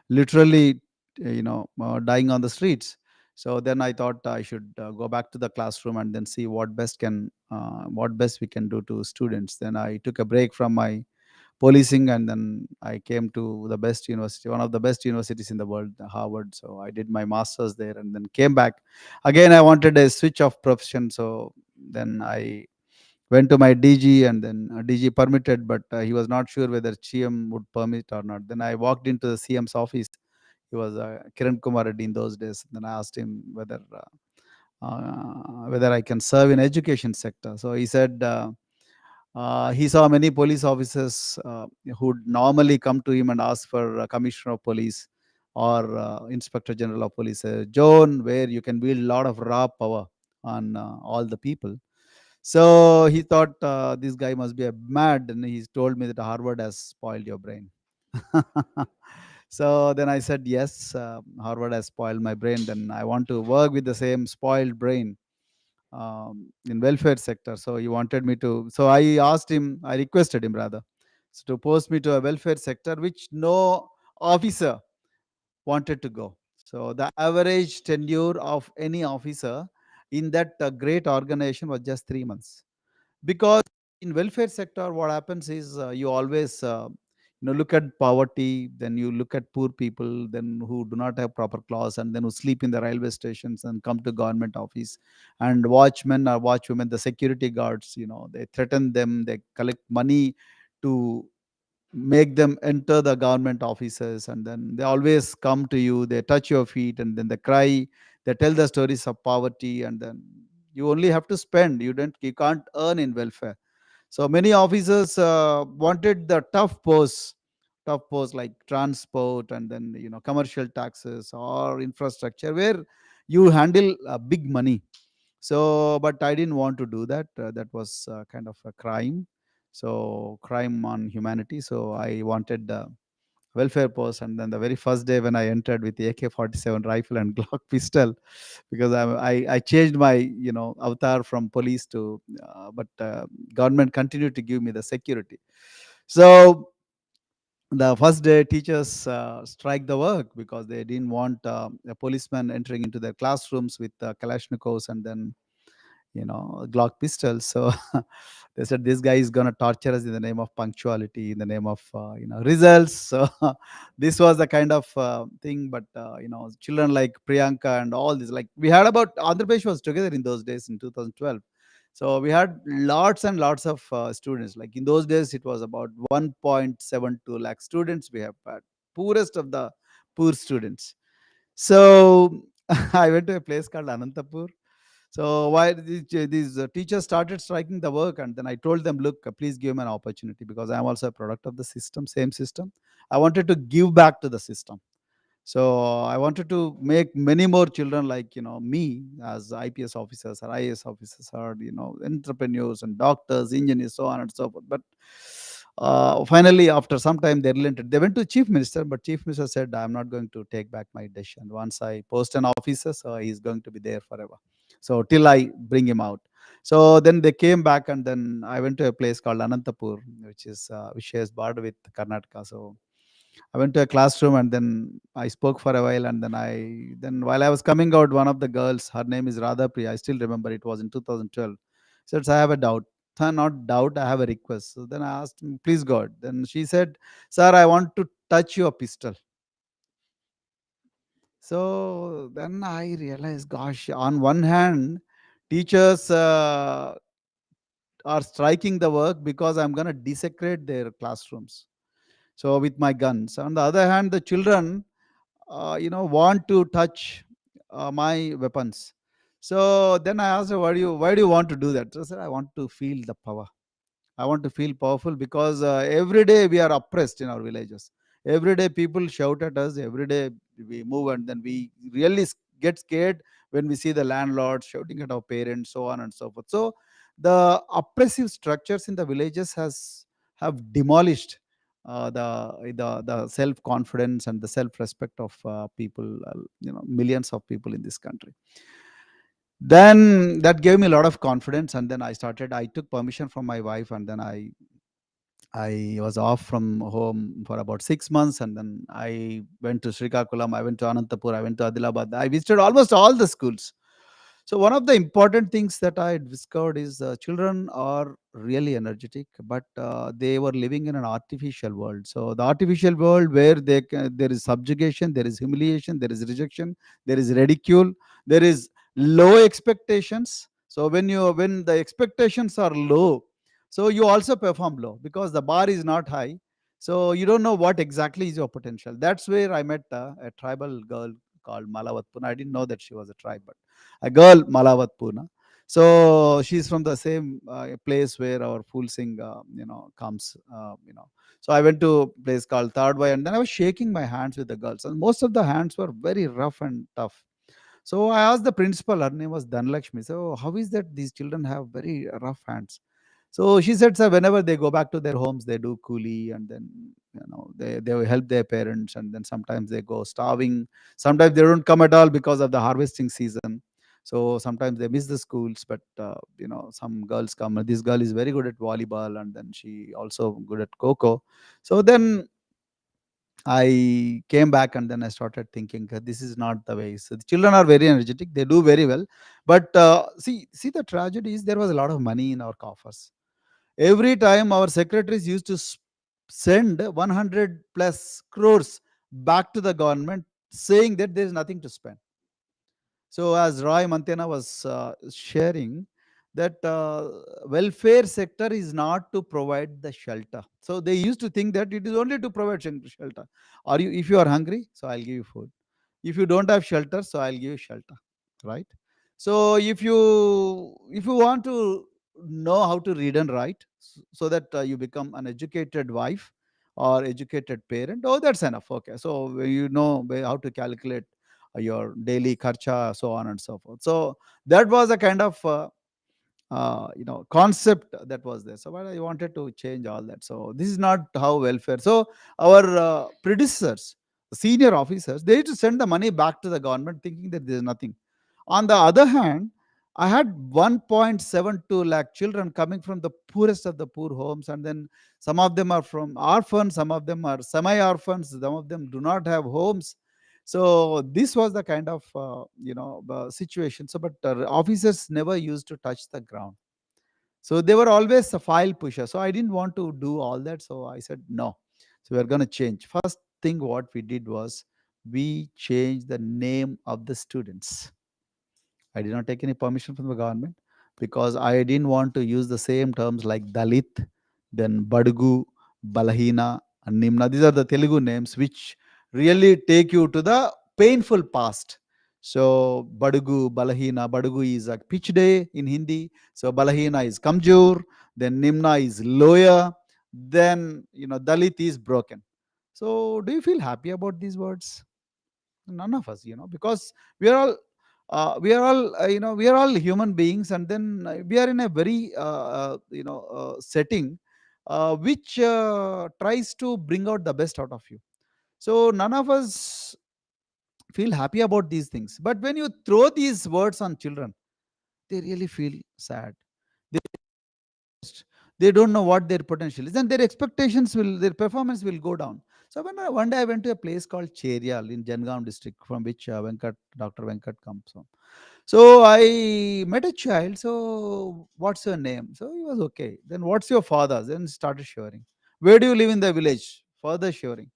literally dying on the streets. So then I thought I should go back to the classroom and then see what best we can do to students. Then I took a break from my policing, and then I came to the best university, one of the best universities in the world, Harvard. So I did my masters there and then came back. Again, I wanted a switch of profession. So then I went to my DG, and then DG permitted, but he was not sure whether CM would permit or not. Then I walked into the CM's office. He was Kiran Kumar Reddy in those days. Then I asked him whether I can serve in education sector. So he said he saw many police officers who'd normally come to him and ask for commissioner of police or inspector general of police zone, where you can wield a lot of raw power on all the people. So he thought this guy must be a mad, and he told me that Harvard has spoiled your brain. So then I said, yes, Harvard has spoiled my brain. Then I want to work with the same spoiled brain in welfare sector. So he wanted me to. So I requested him rather, to post me to a welfare sector, which no officer wanted to go. So the average tenure of any officer in that great organization was just 3 months. Because in welfare sector, what happens is you always look at poverty, then you look at poor people, then who do not have proper clothes, and then who sleep in the railway stations and come to government office, and watchmen or watchwomen, the security guards, they threaten them, they collect money to make them enter the government offices, and then they always come to you, they touch your feet, and then they cry, they tell the stories of poverty, and then you only have to spend, you can't earn in welfare. So many officers wanted the tough posts like transport, and then commercial taxes or infrastructure, where you handle big money. So but I didn't want to do that. That was kind of a crime, so crime on humanity. So I wanted the welfare post. And then the very first day when I entered with the AK-47 rifle and Glock pistol, because I changed my avatar from police to but government continued to give me the security. So the first day teachers strike the work because they didn't want a policeman entering into their classrooms with kalashnikovs and then Glock pistols. So they said this guy is going to torture us in the name of punctuality, in the name of results. So this was the kind of thing. But children like Priyanka and all this, like we had about, Andhra Pradesh was together in those days in 2012. So we had lots and lots of students. Like in those days, it was about 1.72 lakh students. We have had poorest of the poor students. So I went to a place called Anantapur. So why these teachers started striking the work, and then I told them, look, please give me an opportunity, because I am also a product of the system, same system. I wanted to give back to the system. So I wanted to make many more children like me, as IPS officers or IAS officers, or entrepreneurs and doctors, engineers, so on and so forth. But finally, after some time, they relented. They went to chief minister, but chief minister said, I'm not going to take back my decision. Once I post an officer, so he's going to be there forever. So till I bring him out. So then they came back, and then I went to a place called Anantapur, which shares border with Karnataka. So I went to a classroom, and then I spoke for a while, and then while I was coming out, one of the girls, her name is Radha Priya, I still remember, it was in 2012. Said, I have a doubt. Not doubt, I have a request. So then I asked, please God. Then she said, sir, I want to touch your pistol. So then I realized, gosh, on one hand, teachers are striking the work because I'm going to desecrate their classrooms. So with my guns. On the other hand, the children, want to touch my weapons. So then I asked her, why do you want to do that? So I said, I want to feel the power. I want to feel powerful, because every day we are oppressed in our villages. Every day people shout at us. Every day we move, and then we really get scared when we see the landlords shouting at our parents, so on and so forth. So the oppressive structures in the villages have demolished the self confidence and the self respect of people. Millions of people in this country. Then that gave me a lot of confidence, and then I took permission from my wife, and then I I was off from home for about 6 months, and then I went to Srikakulam, I went to Anantapur, I went to Adilabad. I visited almost all the schools. So one of the important things that I discovered is children are really energetic, but they were living in an artificial world. So the artificial world where there is subjugation, there is humiliation, there is rejection, there is ridicule, there is low expectations. So when the expectations are low, so you also perform low because the bar is not high. So you don't know what exactly is your potential. That's where I met a tribal girl called Malavat Puna. I didn't know that she was a tribe, but a girl, Malavat Puna. So she's from the same place where our Fool Singh, comes. So I went to a place called Tardway, and then I was shaking my hands with the girls, and most of the hands were very rough and tough. So I asked the principal, her name was Dhanlakshmi. So how is that these children have very rough hands? So she said, sir, whenever they go back to their homes, they do coolie, and then they will help their parents, and then sometimes they go starving. Sometimes they don't come at all because of the harvesting season. So sometimes they miss the schools, but some girls come. This girl is very good at volleyball, and then she also good at coco. So then I came back, and then I started thinking this is not the way. So the children are very energetic; they do very well. But see, the tragedy is there was a lot of money in our coffers. Every time our secretaries used to send 100 plus crores back to the government, saying that there is nothing to spend. So as Roy Mantena was sharing, that welfare sector is not to provide the shelter. So they used to think that it is only to provide shelter. If you are hungry, so I'll give you food. If you don't have shelter, so I'll give you shelter, right? So if you want to know how to read and write, so that you become an educated wife or educated parent, oh, that's enough. Okay, so you know how to calculate your daily kharcha, so on and so forth. So that was a kind of concept that was there. So but I wanted to change all that. So this is not how welfare. So our predecessors, senior officers, they used to send the money back to the government thinking that there's nothing. On the other hand, I had 1.72 lakh children coming from the poorest of the poor homes, and then some of them are from orphans, some of them are semi-orphans, some of them do not have homes. So this was the kind of situation. So but officers never used to touch the ground. So they were always a file pusher. So I didn't want to do all that. So I said no. So we're going to change. First thing what we did was we changed the name of the students. I did not take any permission from the government because I didn't want to use the same terms like Dalit, then Badugu, Balahina, and Nimna. These are the Telugu names which really take you to the painful past. So Badugu, Balahina, Badugu is a pitch day in Hindi. So Balahina is Kamjur, then Nimna is Loya, then Dalit is broken. So do you feel happy about these words? None of us, because we are all we are all human beings, and then we are in a very setting which tries to bring out the best out of you. So none of us feel happy about these things, but when you throw these words on children, they really feel sad. They they don't know what their potential is, and their performance will go down. So one day I went to a place called Cherial in Jangam district, from which Dr. Venkat comes from. So I met a child. So what's your name? So he was okay. Then what's your father's? Then started shivering. Where do you live in the village? Further shivering.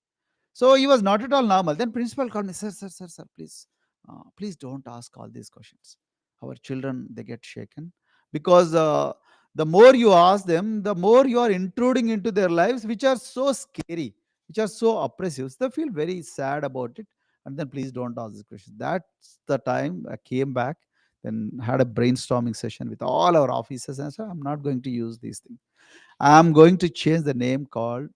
So he was not at all normal. Then principal called me, sir, please don't ask all these questions. Our children, they get shaken because the more you ask them, the more you are intruding into their lives, which are so scary, which are so oppressive. So they feel very sad about it. And then please don't ask these questions. That's the time I came back, then had a brainstorming session with all our officers, and I said, I'm not going to use these things. I'm going to change the name called,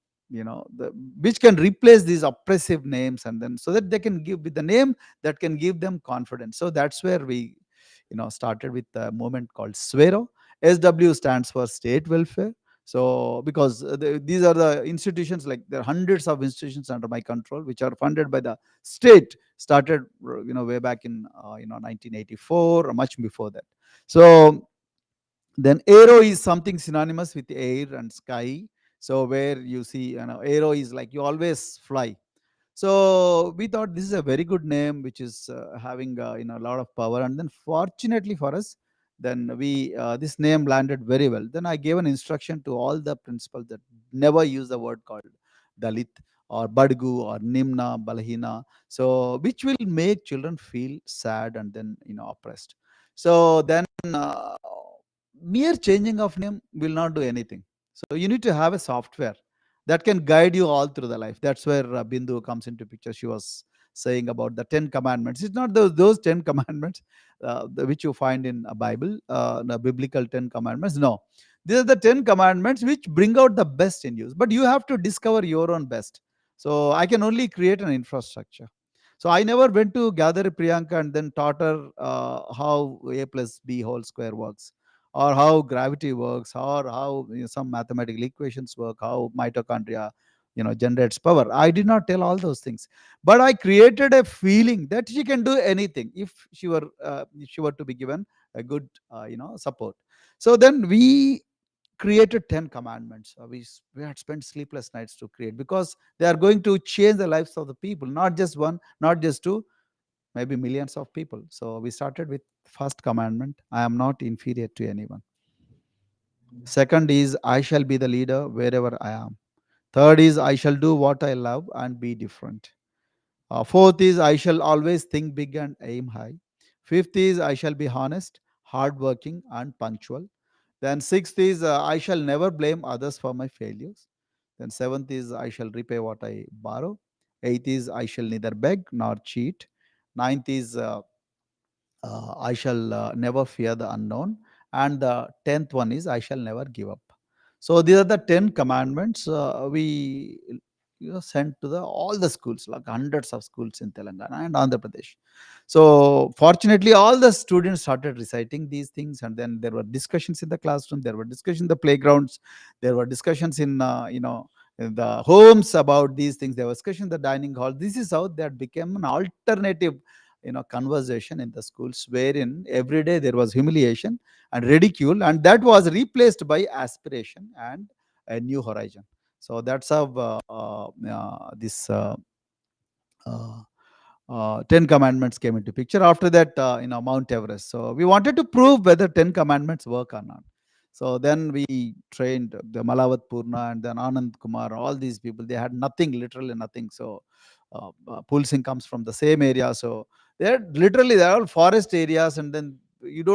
which can replace these oppressive names, and then so that they can give with the name that can give them confidence. So that's where we, started with a movement called SWERO. SW stands for State Welfare. So because these are the institutions, like there are hundreds of institutions under my control, which are funded by the state, started, way back in, 1984 or much before that. So then aero is something synonymous with air and sky. So where you see, arrow is like you always fly. So we thought this is a very good name, which is having a lot of power. And then fortunately for us, then we this name landed very well. Then I gave an instruction to all the principals that never use the word called Dalit or Badgu or Nimna, Balahina. So which will make children feel sad and then oppressed. So then mere changing of name will not do anything. So you need to have a software that can guide you all through the life. That's where Bindu comes into picture. She was saying about the 10 commandments. It's not those 10 commandments which you find in a Bible, the biblical 10 commandments. No, these are the 10 commandments which bring out the best in you. But you have to discover your own best. So I can only create an infrastructure. So I never went to gather Priyanka and then taught her how A plus B whole square works, or how gravity works, or how some mathematical equations work, how mitochondria generates power. I did not tell all those things, but I created a feeling that she can do anything if she were to be given a good support. So then we created 10 commandments. We had spent sleepless nights to create, because they are going to change the lives of the people, not just one, not just two, maybe millions of people. So we started with first commandment: I am not inferior to anyone. Second is, I shall be the leader wherever I am. Third is, I shall do what I love and be different. Fourth is, I shall always think big and aim high. Fifth is, I shall be honest, hardworking, and punctual. Then sixth is, I shall never blame others for my failures. Then seventh is, I shall repay what I borrow. Eighth is, I shall neither beg nor cheat. Ninth is, I shall never fear the unknown. And the 10th one is, I shall never give up. So these are the 10 commandments we sent to all the schools, like hundreds of schools in Telangana and Andhra Pradesh. So fortunately, all the students started reciting these things, and then there were discussions in the classroom, there were discussions in the playgrounds, there were discussions in the homes about these things. There was discussion in the dining hall. This is how that became an alternative conversation in the schools, wherein every day there was humiliation and ridicule, and that was replaced by aspiration and a new horizon. So that's how this uh, 10 commandments came into picture. After that, Mount Everest. So we wanted to prove whether 10 commandments work or not. So then we trained the Malavat Purna and then Anand Kumar, all these people. They had nothing, literally nothing. So Pul Singh comes from the same area. So they're all forest areas, and then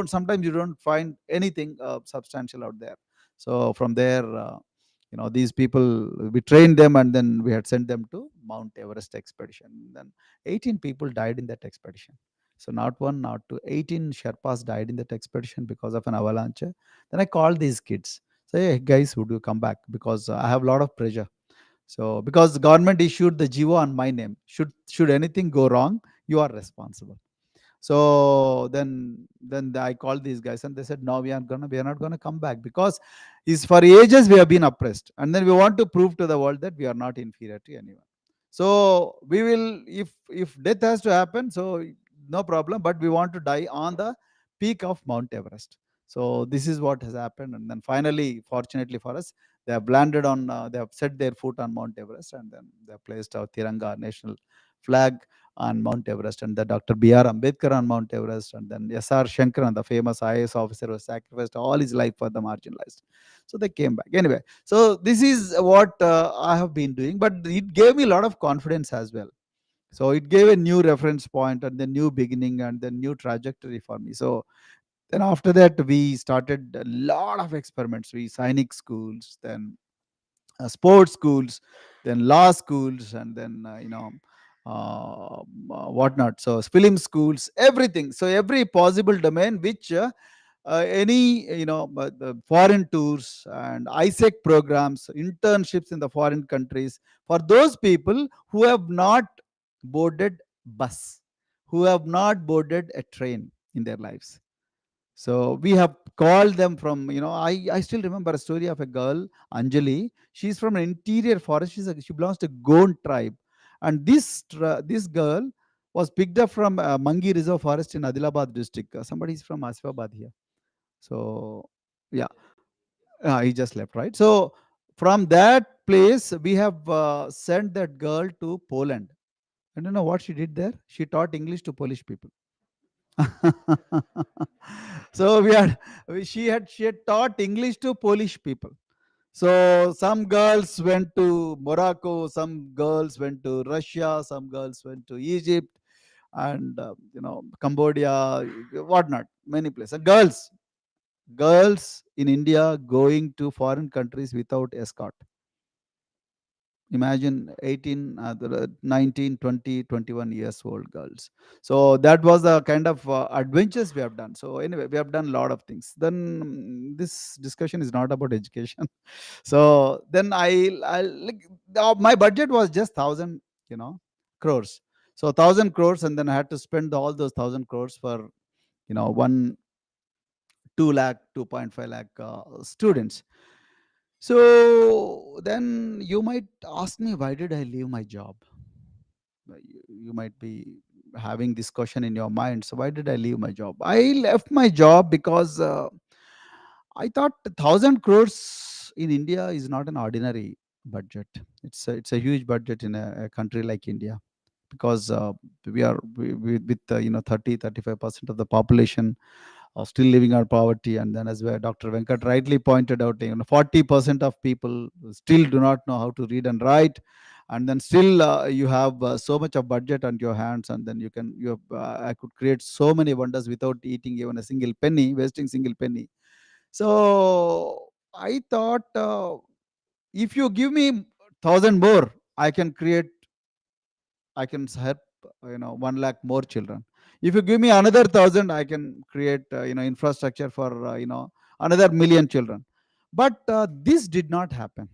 sometimes you don't find anything substantial out there. So from there, these people, we trained them, and then we had sent them to Mount Everest expedition. Then 18 people died in that expedition. So not one, not two, 18 Sherpas died in that expedition because of an avalanche. Then I called these kids, say, hey guys, would you come back, because I have a lot of pressure. So because the government issued the GO on my name, should anything go wrong, you are responsible. So then I called these guys, and they said, no, we are not gonna come back, because is for ages we have been oppressed, and then we want to prove to the world that we are not inferior to anyone. So we will, if death has to happen, so no problem, but we want to die on the peak of Mount Everest. So this is what has happened, and then finally, fortunately for us, they have landed on, they have set their foot on Mount Everest, and then they have placed our Tiranga national flag on Mount Everest, and the Dr. B.R. Ambedkar on Mount Everest, and then S.R. Shankaran, the famous IAS officer, was sacrificed all his life for the marginalized. So they came back. Anyway, so this is what I have been doing, but it gave me a lot of confidence as well. So it gave a new reference point, and the new beginning, and the new trajectory for me. So then after that, we started a lot of experiments. We Sainik schools, then sports schools, then law schools, and then whatnot. So film schools, everything. So every possible domain which any the foreign tours and ISEC programs, internships in the foreign countries, for those people who have not boarded bus, who have not boarded a train in their lives. So we have called them from, I still remember a story of a girl, Anjali. She's from an interior forest. She belongs to Gond tribe. And this girl was picked up from Mangi Reserve Forest in Adilabad district. Somebody is from Asifabad here. So, yeah, he just left, right? So From that place, we have sent that girl to Poland. And you know what she did there? She taught English to Polish people. So she had taught English to Polish people. So some girls went to Morocco, some girls went to Russia, some girls went to Egypt, and Cambodia, whatnot, many places. Girls in India going to foreign countries without escort. Imagine 18, 19, 20, 21 years old girls. So that was the kind of adventures we have done. So anyway, we have done a lot of things. Then this discussion is not about education. So then I like, my budget was just 1,000 crores. So 1,000 crores, and then I had to spend all those 1,000 crores for 2 lakh, 2.5 lakh students. So then you might ask me, why did I leave my job? You might be having this question in your mind. So why did I leave my job? I left my job because I thought 1,000 crores in India is not an ordinary budget. It's a huge budget in a country like India, because we with 30-35% of the population still living on poverty. And then, as where Dr. Venkat rightly pointed out, 40% of people still do not know how to read and write. And then still you have so much of budget on your hands, and then I could create so many wonders without eating even a single penny, wasting single penny. So I thought, if you give me 1,000 more, I can help 1 lakh more children. If you give me another 1,000, I can create infrastructure for another million children. But this did not happen.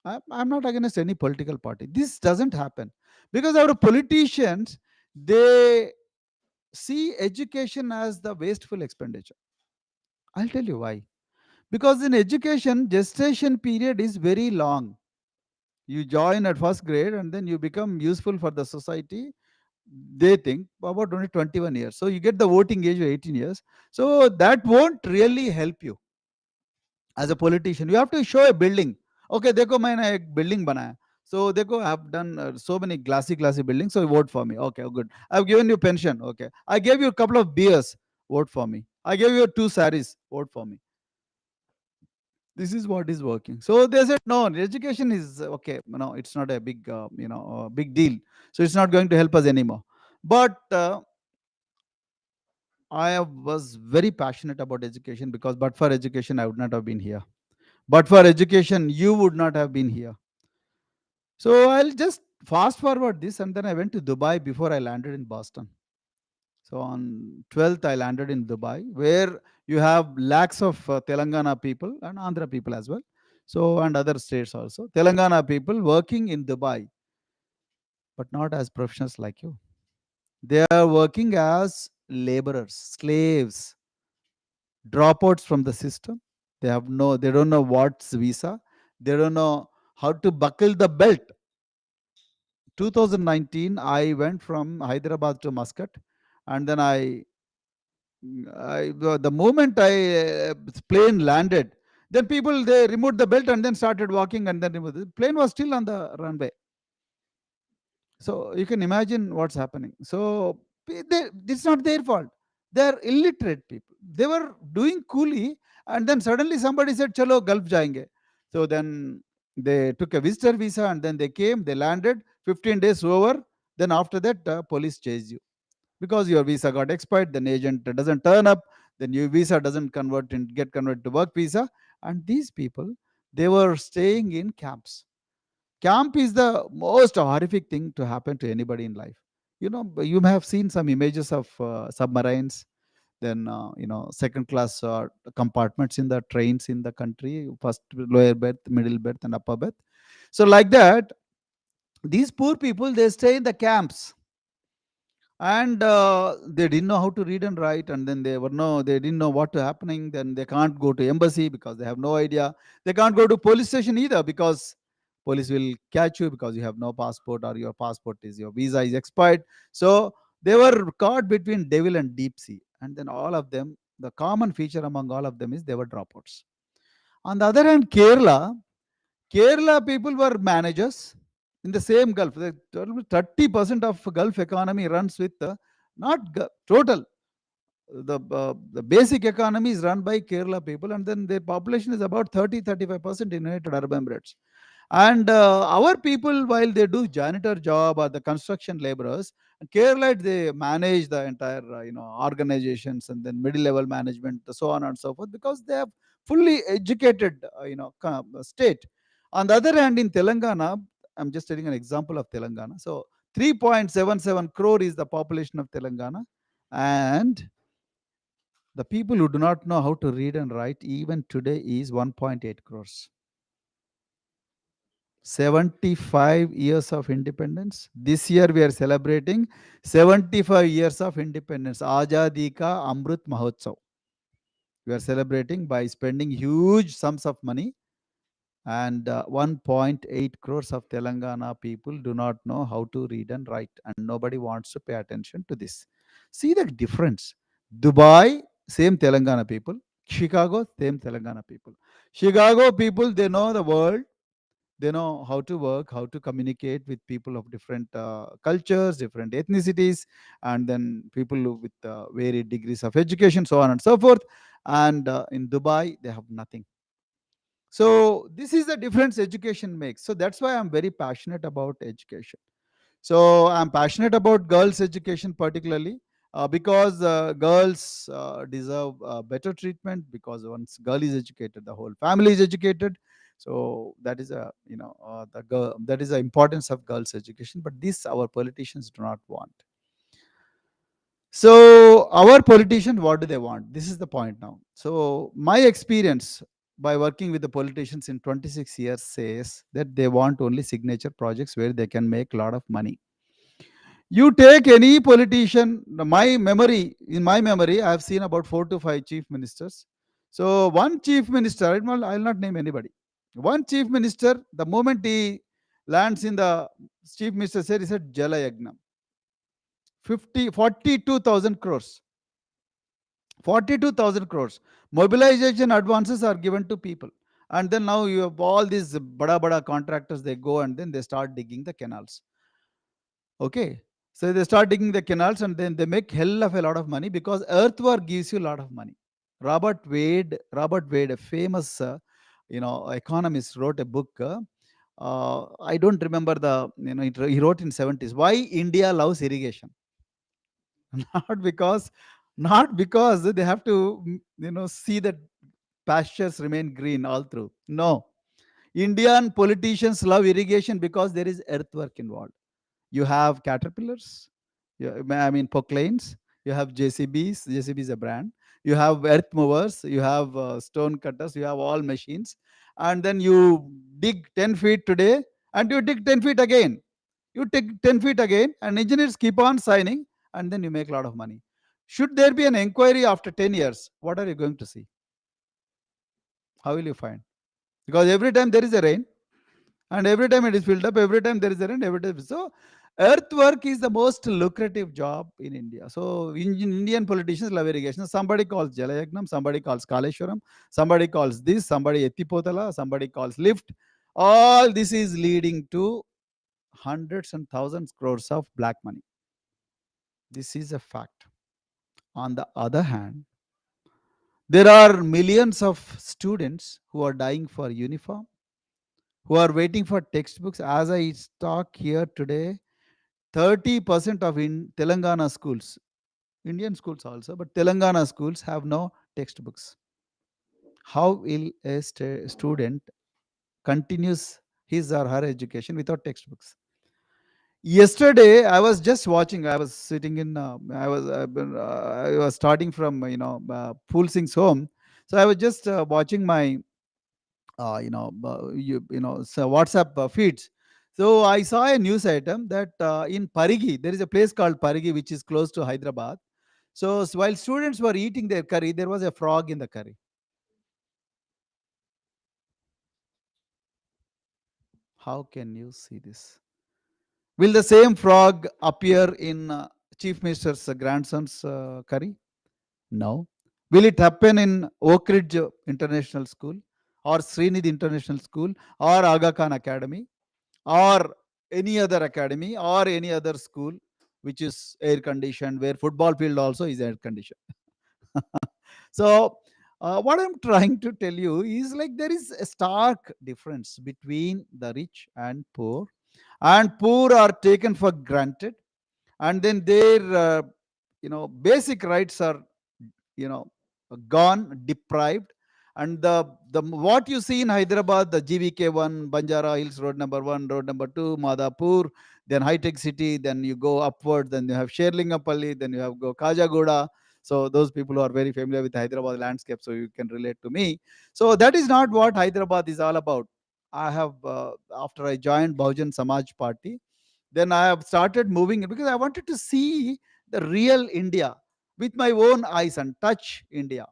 I'm not against any political party. This doesn't happen because our politicians, they see education as the wasteful expenditure. I'll tell you why. Because in education, gestation period is very long. You join at first grade and then you become useful for the society, they think, about only 21 years. So you get the voting age of 18 years. So that won't really help you as a politician. You have to show a building. Okay, देखो मैंने एक building बनाया. So देखो, I have done so many glassy buildings. So vote for me. Okay, good. I've given you pension. Okay, I gave you a couple of beers. Vote for me. I gave you 2 saris. Vote for me. This is what is working. So they said, no, education is okay. It's not a big deal. So it's not going to help us anymore. But I was very passionate about education, because but for education, I would not have been here. But for education, you would not have been here. So I'll just fast forward this, and then I went to Dubai before I landed in Boston. So on 12th, I landed in Dubai, where you have lakhs of Telangana people and Andhra people as well. So, and other states also. Telangana people working in Dubai, but not as professionals like you. They are working as laborers, slaves, dropouts from the system. They don't know what's visa. They don't know how to buckle the belt. 2019, I went from Hyderabad to Muscat, and then the moment plane landed, then people, they removed the belt and then started walking, and then the plane was still on the runway. So you can imagine what's happening. So it's not their fault. They're illiterate people. They were doing coolie, and then suddenly somebody said, "Chalo, Gulf jayenge." So then they took a visitor visa, and then they came. They landed. 15 days over. Then after that, police chased you because your visa got expired. Then agent doesn't turn up. Then your visa doesn't get converted to work visa. And these people, they were staying in camps. Camp is the most horrific thing to happen to anybody in life. You may have seen some images of submarines, then second class compartments in the trains in the country, first lower berth, middle berth, and upper berth. So like that, these poor people, they stay in the camps, and they didn't know how to read and write, and then they didn't know what to happening. Then they can't go to embassy because they have no idea. They can't go to police station either, because police will catch you because you have no passport, or your visa is expired. So they were caught between devil and deep sea. And then all of them, the common feature among all of them is they were dropouts. On the other hand, Kerala, Kerala people were managers in the same Gulf. 30% of Gulf economy runs with not total. The basic economy is run by Kerala people, and then their population is about 30-35% in United Arab Emirates. And our people, while they do janitor job or the construction laborers, Kerala they manage the entire organizations and then middle level management, so on and so forth, because they have fully educated state. On the other hand, in Telangana, I'm just taking an example of Telangana. So 3.77 crore is the population of Telangana, and the people who do not know how to read and write even today is 1.8 crores. 75 years of independence. This year we are celebrating 75 years of independence. Azadi Ka Amrut Mahotsav. We are celebrating by spending huge sums of money, and 1.8 crores of Telangana people do not know how to read and write, and nobody wants to pay attention to this. See the difference. Dubai, same Telangana people. Chicago, same Telangana people. Chicago people, they know the world. They know how to work, how to communicate with people of different cultures, different ethnicities, and then people with varied degrees of education, so on and so forth. And in Dubai, they have nothing. So this is the difference education makes. So that's why I'm very passionate about education. So I'm passionate about girls' education particularly, because girls deserve better treatment, because once girl is educated, the whole family is educated. So that is that is the importance of girls' education. But this our politicians do not want. So our politicians, what do they want? This is the point now. So my experience by working with the politicians in 26 years says that they want only signature projects where they can make a lot of money. You take any politician, in my memory, I have seen about 4 to 5 chief ministers. So one chief minister, I'll not name anybody. One chief minister, the moment he lands in the chief minister said, he said, Jala Yagnam. 42,000 crores. 42,000 crores. Mobilization advances are given to people. And then now you have all these bada contractors, they go and then they start digging the canals. Okay. So they start digging the canals and then they make hell of a lot of money, because earthwork gives you a lot of money. Robert Wade, a famous economist, wrote a book. I don't remember he wrote in 70s. Why India loves irrigation? not because not because they have to see that pastures remain green all through. No, Indian politicians love irrigation because there is earthwork involved. You have caterpillars, proclanes, you have JCBs. JCB is a brand. You have earth movers, you have stone cutters, you have all machines. And then you dig 10 feet today and you dig 10 feet again. You take 10 feet again, and engineers keep on signing, and then you make a lot of money. Should there be an inquiry after 10 years, what are you going to see? How will you find? Because every time there is a rain, and every time it is filled up, every time there is a rain, every time. So earthwork is the most lucrative job in India. So Indian politicians love irrigation. Somebody calls Jalayagnam, somebody calls Kaleshwaram, somebody calls this, somebody Ettipotala, somebody calls lift. All this is leading to hundreds and thousands crores of black money. This is a fact. On the other hand, there are millions of students who are dying for uniform, who are waiting for textbooks. As I talk here today, 30% of in Telangana schools, Indian schools also, but Telangana schools have no textbooks. How will a student continues his or her education without textbooks? Yesterday, I was just watching. I was sitting in. I was starting from Pool Singh's home, so I was just watching my so WhatsApp feeds. So I saw a news item that in Parigi there is a place called Parigi which is close to Hyderabad. So while students were eating their curry, there was a frog in the curry. How can you see this? Will the same frog appear in Chief Minister's grandson's curry? No. Will it happen in Oak Ridge International School or Srinidhi International School, or Aga Khan Academy, or any other academy, or any other school which is air conditioned, where football field also is air conditioned. So what I'm trying to tell you is, like, there is a stark difference between the rich and poor are taken for granted, and then their basic rights are you know gone, deprived. And the what you see in Hyderabad, the GVK1, Banjara Hills Road number 1, road number 2, Madhapur, then High Tech City, then you go upward, then you have Sherlingapalli, then you have go Kajagoda. So those people who are very familiar with Hyderabad landscape, so you can relate to me. So that is not what Hyderabad is all about. I have after I joined Bahujan Samaj Party, then I have started moving because I wanted to see the real India with my own eyes and touch India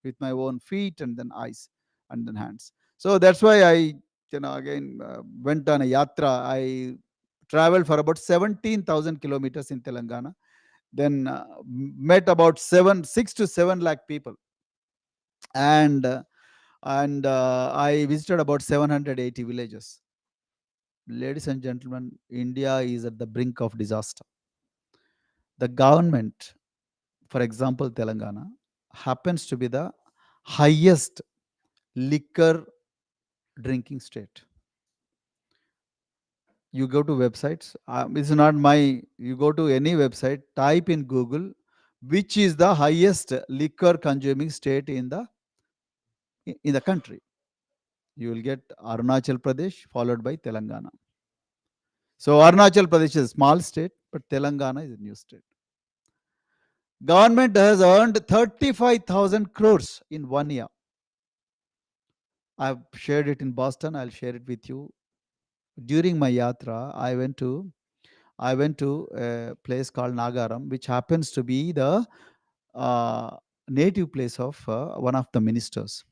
with my own feet and then eyes and then hands. So that's why I, again went on a yatra. I traveled for about 17,000 kilometers in Telangana. Then met about 6 to 7 lakh people, and I visited about 780 villages. Ladies and gentlemen, India is at the brink of disaster. The government, for example, Telangana, happens to be the highest liquor drinking state. You go to websites, it's not my, you go to any website, type in Google, which is the highest liquor consuming state in the country. You will get Arunachal Pradesh followed by Telangana. So Arunachal Pradesh is a small state, but Telangana is a new state. Government has earned 35,000 crores in 1 year. I've shared it in Boston. I'll share it with you. During my yatra, I went to a place called Nagaram, which happens to be the native place of one of the ministers.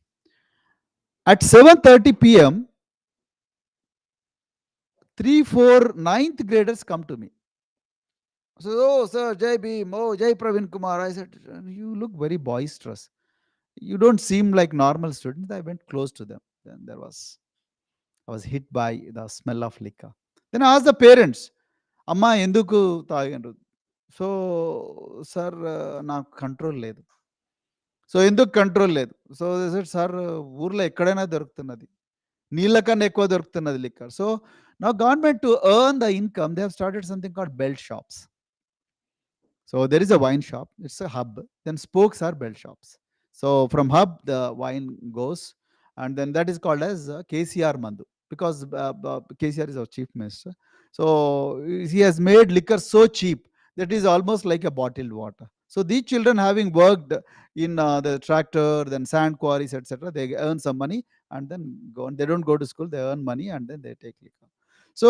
At 7:30 p.m., 3, 4 ninth graders come to me. So, oh, sir, Jai Bhim, oh, Jai Praveen Kumar. I said, you look very boisterous. You don't seem like normal students. I went close to them. Then I was hit by the smell of liquor. Then I asked the parents, Amma, enduku తాగిండ్రు? So sir నాకు control లేదు. So ఎందుకు control లేదు? So they said, sir ఊర్లో ఎక్కడైనా దొరుకుతున్నది. నీళ్ళ కన్నా ఎక్కువ దొరుకుతున్నది liquor. So now government, to earn the income, they have started something called belt shops. So there is a wine shop, it's a hub, then spokes are belt shops. So from hub the wine goes, and then that is called as KCR Mandu, because KCR is our chief minister. So he has made liquor so cheap that is almost like a bottled water. So these children, having worked in the tractor, then sand quarries, etc., they earn some money and then go on. They don't go to school, they earn money and then they take liquor. So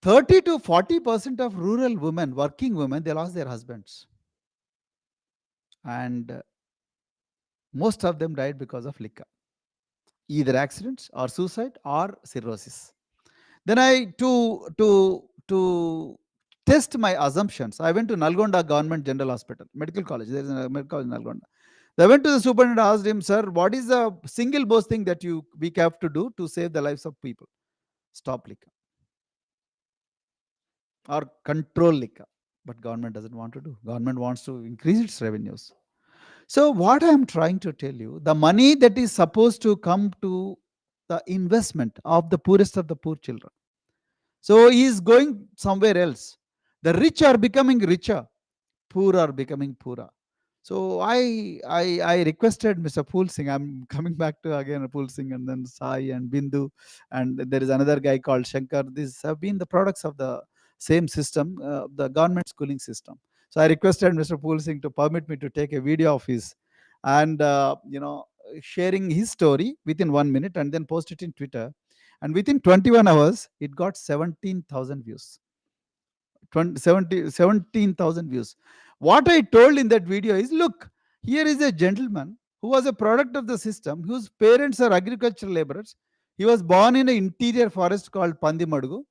30 to 40% of rural women, working women, they lost their husbands. And most of them died because of liquor, either accidents or suicide or cirrhosis. Then to test my assumptions, I went to Nalgonda Government General Hospital, medical college. There is a medical college in Nalgonda. I went to the superintendent, asked him, sir, what is the single most thing that we have to do to save the lives of people? Stop liquor or control liquor. But government doesn't want to do. Government wants to increase its revenues. So what I am trying to tell you, the money that is supposed to come to the investment of the poorest of the poor children, so he is going somewhere else. The rich are becoming richer, poor are becoming poorer. So I requested Mr. Pool Singh. I'm coming back to again Pool Singh and then Sai and Bindu, and there is another guy called Shankar. These have been the products of the same system, the government schooling system. So I requested Mr. Pool Singh to permit me to take a video of his, and sharing his story within 1 minute and then post it in Twitter. And within 21 hours, it got 17,000 views. 17,000 views. What I told in that video is, look, here is a gentleman who was a product of the system, whose parents are agricultural laborers. He was born in an interior forest called Pandimadugu.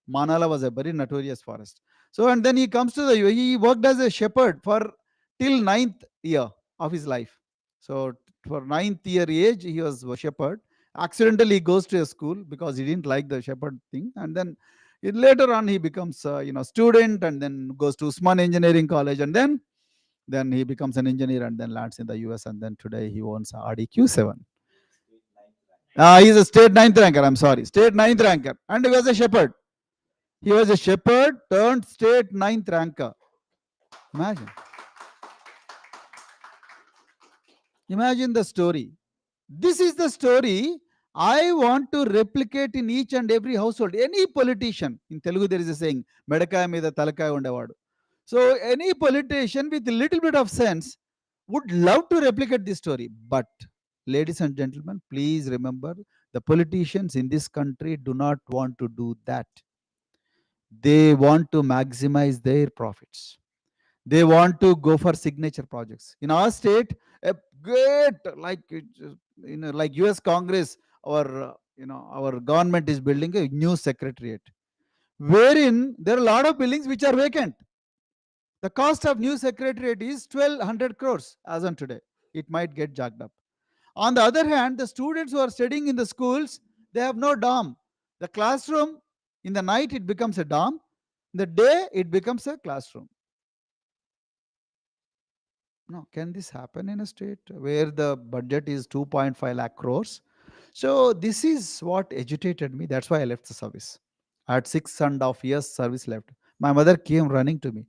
Manala was a very notorious forest. So, and then he comes to he worked as a shepherd for till 9th year of his life. So for 9th year age, he was a shepherd. Accidentally, he goes to a school because he didn't like the shepherd thing, and then later on he becomes student, and then goes to Usman Engineering College, and then he becomes an engineer, and then lands in the US, and then today he owns Audi Q7. He's a state ninth ranker. I'm sorry, state ninth ranker, and he was a shepherd. He was a shepherd turned state ninth ranker. Imagine. Imagine the story. This is the story I want to replicate in each and every household. Any politician, in Telugu there is a saying, Medakaya mida talakaya undevadu. So any politician with a little bit of sense would love to replicate this story. But ladies and gentlemen, please remember, the politicians in this country do not want to do that. They want to maximize their profits. They want to go for signature projects. In our state, a great, like US Congress, our government is building a new secretariat, wherein there are a lot of buildings which are vacant. The cost of new secretariat is 1200 crores as on today. It might get jacked up. On the other hand, the students who are studying in the schools, they have no dorm. The classroom, in the night it becomes a dorm, in the day it becomes a classroom. No, can this happen in a state where the budget is 2.5 lakh crores? So this is what agitated me. That's why I left the service. I had 6.5 years service left. My mother came running to me.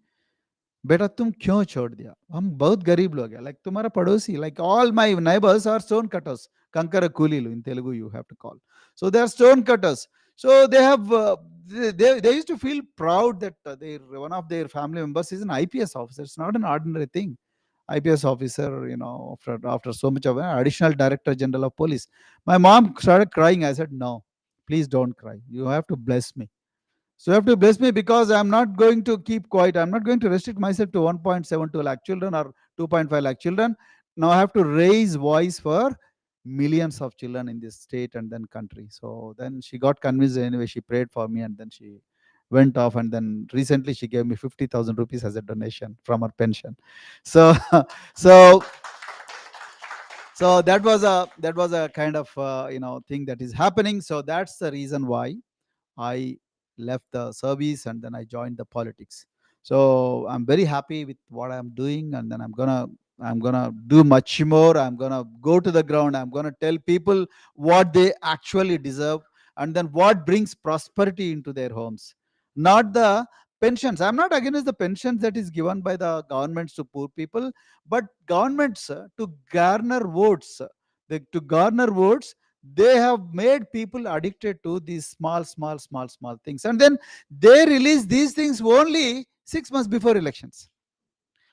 बेटा तुम क्यों छोड़ दिया? हम बहुत गरीब लोग हैं. Like तुम्हारा पड़ोसी, like all my neighbors are stone cutters. Kankara Kulilu in Telugu you have to call. So they are stone cutters. So they have they used to feel proud that one of their family members is an IPS officer. It's not an ordinary thing. IPS officer, after so much of an additional director general of police. My mom started crying. I said, no, please don't cry. You have to bless me. So you have to bless me, because I'm not going to keep quiet. I'm not going to restrict myself to 1.72 lakh children or 2.5 lakh children. Now I have to raise voice for millions of children in this state and then country. So then she got convinced anyway. She prayed for me, and then she went off, and then recently she gave me 50,000 rupees as a donation from her pension. So so so that was a kind of thing that is happening. So that's the reason why I left the service and then I joined the politics. So I'm very happy with what I'm doing, and then I'm gonna do much more. I'm gonna go to the ground. I'm gonna tell people what they actually deserve, and then what brings prosperity into their homes. Not the pensions. I'm not against the pensions that is given by the governments to poor people, but governments to garner votes. To garner votes, they have made people addicted to these small things, and then they release these things only 6 months before elections.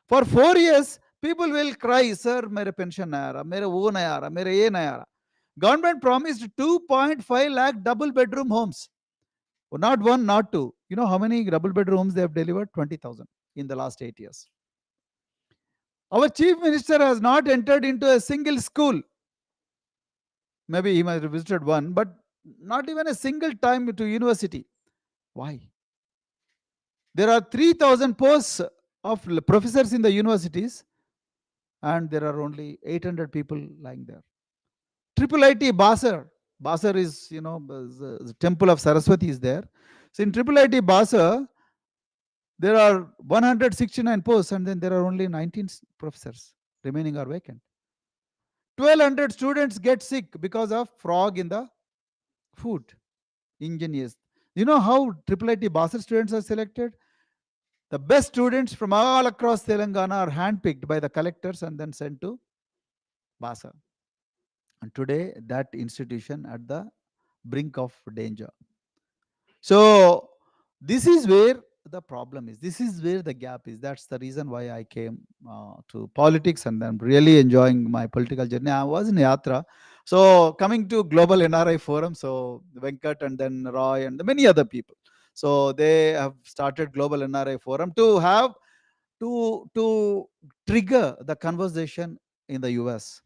For 4 years people will cry, sir mere pension nahi aa raha, mere wo nahi aa raha, mere ye nahi aa raha. Government promised 2.5 lakh double bedroom homes. Not one, not two. You know how many double bedroom homes they have delivered? 20,000 in the last 8 years. Our chief minister has not entered into a single school. Maybe he might have visited one, but not even a single time to university. Why? There are 3,000 posts of professors in the universities, and there are only 800 people lying there. Triple IT Basar. Basar is, the temple of Saraswati is there. So in Triple IT Basar, there are 169 posts, and then there are only 19 professors. Remaining are vacant. 1,200 students get sick because of frog in the food. Ingenious. You know how Triple IT Basar students are selected? The best students from all across Telangana are handpicked by the collectors and then sent to Basar. And today, that institution at the brink of danger. So this is where the problem is. This is where the gap is. That's the reason why I came to politics, and I'm really enjoying my political journey. I was in Yatra. So coming to Global NRI Forum, so Venkat and then Roy and many other people. So they have started Global NRI Forum to have to trigger the conversation in the US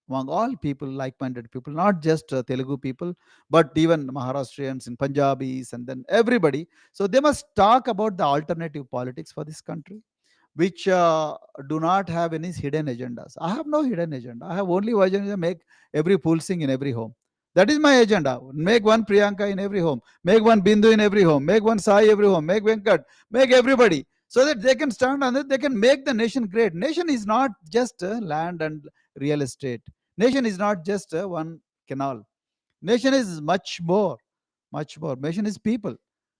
among all people, like-minded people, not just Telugu people, but even Maharashtrians and Punjabis, and then everybody. So they must talk about the alternative politics for this country. which do not have any hidden agendas. I have no hidden agenda. I have only one agenda: make every pool sing in every home. That is my agenda. Make one Priyanka in every home. Make one Bindu in every home. Make one Sai every home. Make Venkat. Make everybody, so that they can stand on it. They can make the nation great. Nation is not just land and real estate. Nation is not just one canal. Nation is much more, much more. Nation is people.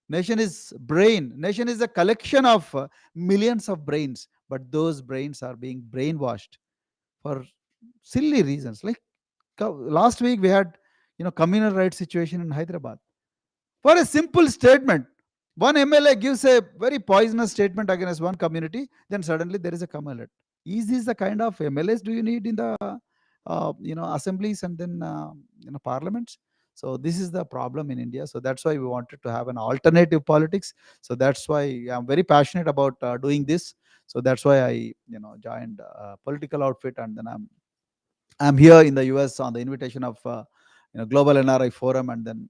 Nation is brain. Nation is a collection of millions of brains, but those brains are being brainwashed for silly reasons. Like last week we had, communal rights situation in Hyderabad. For a simple statement, one MLA gives a very poisonous statement against one community, then suddenly there is a communal. Is this the kind of MLAs do you need in the assemblies and then parliaments? So this is the problem in India. So that's why we wanted to have an alternative politics. So that's why I'm very passionate about doing this. So that's why I joined a political outfit, and then I'm here in the US on the invitation of Global NRI Forum, and then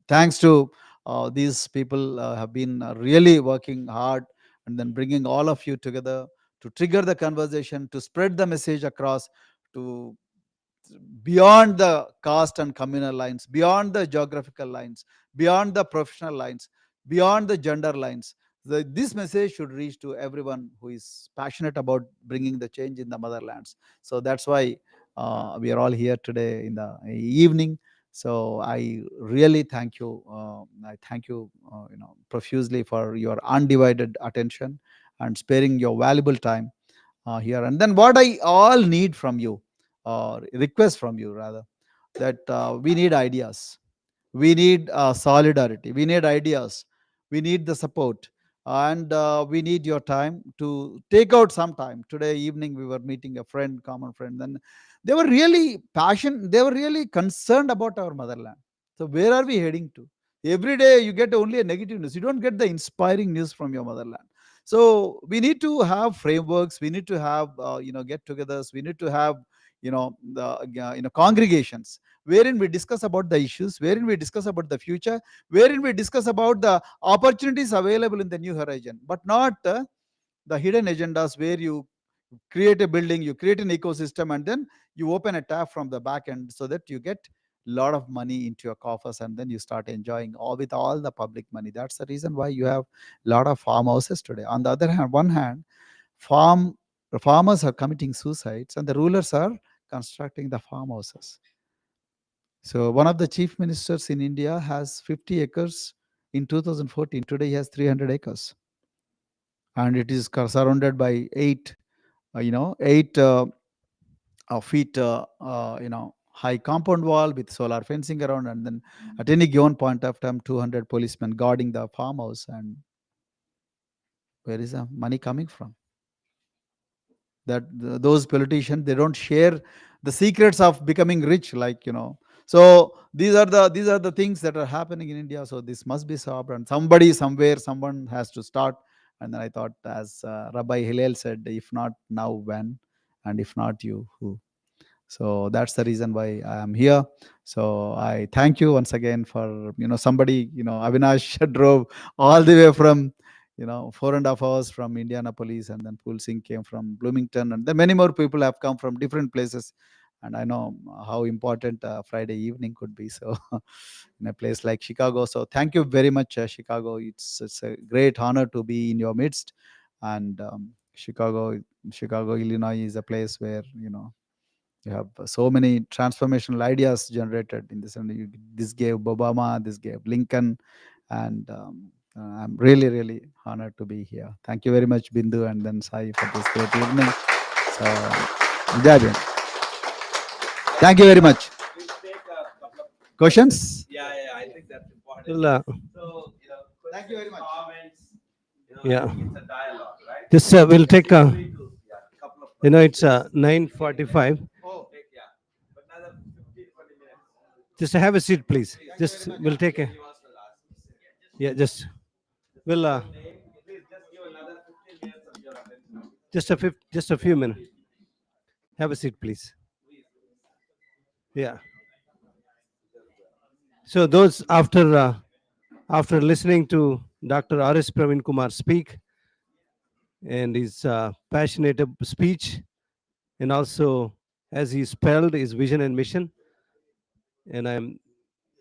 thanks to these people have been really working hard, and then bringing all of you together to trigger the conversation, to spread the message across, to beyond the caste and communal lines, beyond the geographical lines, beyond the professional lines, beyond the gender lines. This message should reach to everyone who is passionate about bringing the change in the motherlands. So that's why we are all here today in the evening. So I really thank you. I thank you, profusely for your undivided attention and sparing your valuable time here. And then what I all need from you, or request from you rather, that we need ideas, we need solidarity, we need ideas, we need the support, and we need your time to take out some time. Today evening we were meeting a friend, common friend, and they were really passionate, they were really concerned about our motherland. So where are we heading to? Every day you get only a negative news, you don't get the inspiring news from your motherland. So we need to have frameworks, we need to have get-togethers, we need to have the congregations wherein we discuss about the issues, wherein we discuss about the future, wherein we discuss about the opportunities available in the new horizon, but not the hidden agendas where you create a building, you create an ecosystem, and then you open a tap from the back end so that you get a lot of money into your coffers, and then you start enjoying all with all the public money. That's the reason why you have a lot of farmhouses today. On the other hand, one hand, farm farmers are committing suicides and the rulers are constructing the farmhouses. So one of the chief ministers in India has 50 acres in 2014. Today he has 300 acres, and it is surrounded by eight feet, high compound wall with solar fencing around, and then at any given point of time, 200 policemen guarding the farmhouse. And where is the money coming from? That those politicians, they don't share the secrets of becoming rich, so these are the things that are happening in India. So this must be solved, and somebody somewhere, someone has to start. And then I thought, as Rabbi Hillel said, if not now, when? And if not you, who? So that's the reason why I am here. So I thank you once again for somebody, Avinash drove all the way from 4.5 hours from Indianapolis, and then Pool Singh came from Bloomington, and then many more people have come from different places. And I know how important Friday evening could be. So in a place like Chicago. So thank you very much, Chicago. It's a great honor to be in your midst. And Chicago, Illinois is a place where you have so many transformational ideas generated in this. And this gave Obama, this gave Lincoln, and I'm really, really honored to be here. Thank you very much, Bindu, and then Sai, for this great evening. So, Jai Hind. Thank you very much. Questions? Yeah, I think that's important. Well, So, Thank you very much. comments, Yeah. I think it's a dialogue, right? just we'll take a, Couple of it's 9:45. yeah, but another 15, 20 minutes. Just have a seat, please. Just we'll take a, yeah, just we'll Please just give another 15 minutes of your attention. just a few minutes. Have a seat, please. Yeah. So those after listening to Dr. R.S. Praveen Kumar speak, and his passionate speech, and also as he spelled his vision and mission. And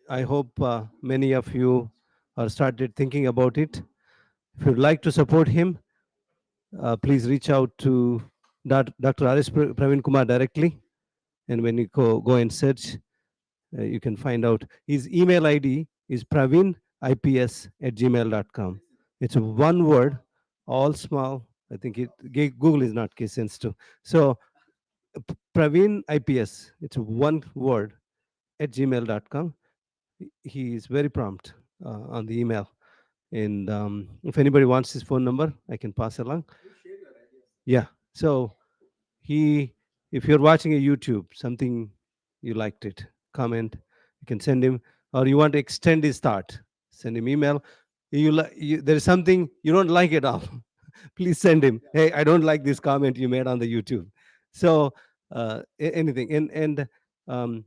I hope many of you are started thinking about it. If you'd like to support him, please reach out to Dr. R.S. Praveen Kumar directly. And when you go and search, you can find out his email ID is praveenips@gmail.com. It's one word, all small. I think Google is not case sensitive. So Praveen IPS, it's one word at gmail.com. He is very prompt on the email. And if anybody wants his phone number, I can pass along. Yeah. So he, if you're watching a YouTube, something you liked it, comment, you can send him, or you want to extend his thought, send him email. There is something you don't like at all. Please send him. Hey, I don't like this comment you made on the YouTube. So anything. And um,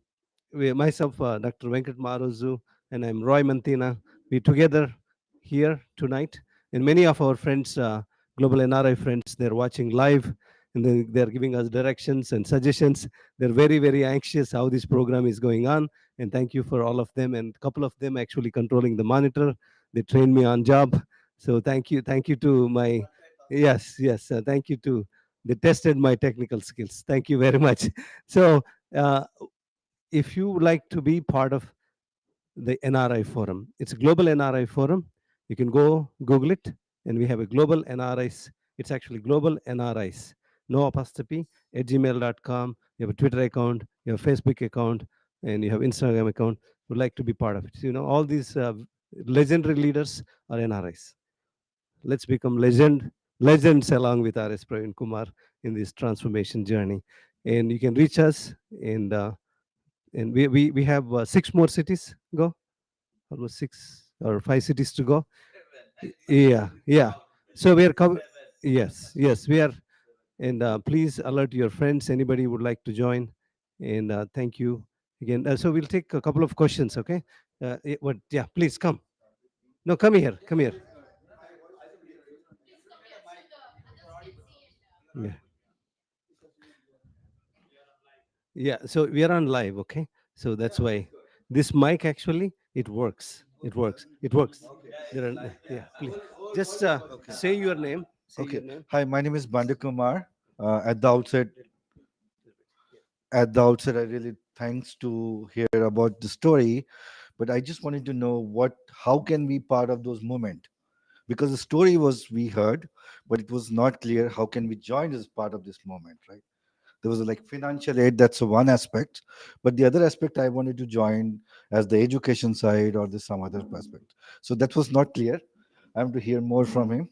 myself, Dr. Venkat Maruzu, and I'm Roy Mantina. We together here tonight, and many of our friends, global NRI friends, they're watching live, and they're giving us directions and suggestions. They're very, very anxious how this program is going on, and thank you for all of them. And a couple of them actually controlling the monitor. They trained me on job, so thank you to my, yes, yes, thank you to, they tested my technical skills. Thank you very much. So uh, if you would like to be part of the NRI forum, it's a global NRI forum. You can go Google it, and we have a global NRIs. It's actually global NRIs, no apostrophe, at gmail.com. You have a Twitter account, you have a Facebook account, and you have Instagram account. Would like to be part of it. You know, all these legendary leaders are NRIs. Let's become legends along with R.S. Praveen Kumar in this transformation journey. And you can reach us, and we have 6 more cities go, almost 6 or 5 cities to go. Yeah, yeah. So we are coming. Yes, yes, we are. And please alert your friends. Anybody would like to join. And thank you again. So we'll take a couple of questions. Okay. What? Yeah. Please come. No, come here. Come here. Yeah. Yeah. So we are on live. Okay. So that's why this mic actually it works. It works. It works. There are, yeah. Please just Okay. say your name. Say Okay. your name. Hi, my name is Bandu Kumar. At the outset, I really thanks to hear about the story, but I just wanted to know how can we part of those moment? Because the story was we heard, but it was not clear how can we join as part of this moment, right? There was like financial aid, that's one aspect, but the other aspect I wanted to join as the education side or the some other aspect. So that was not clear. I am to hear more from him.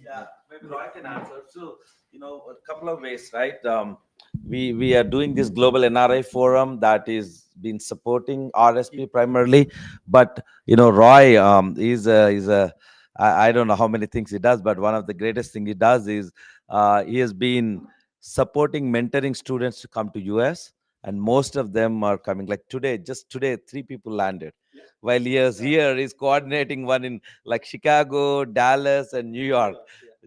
Yeah, maybe Roy can answer. So, a couple of ways, right? We are doing this global NRI forum that is been supporting RSP primarily, but Roy is a I don't know how many things he does, but one of the greatest thing he does is he has been supporting mentoring students to come to US, and most of them are coming. Like today, just today, 3 people landed. While he is here, he's coordinating one in like Chicago, Dallas, and New York.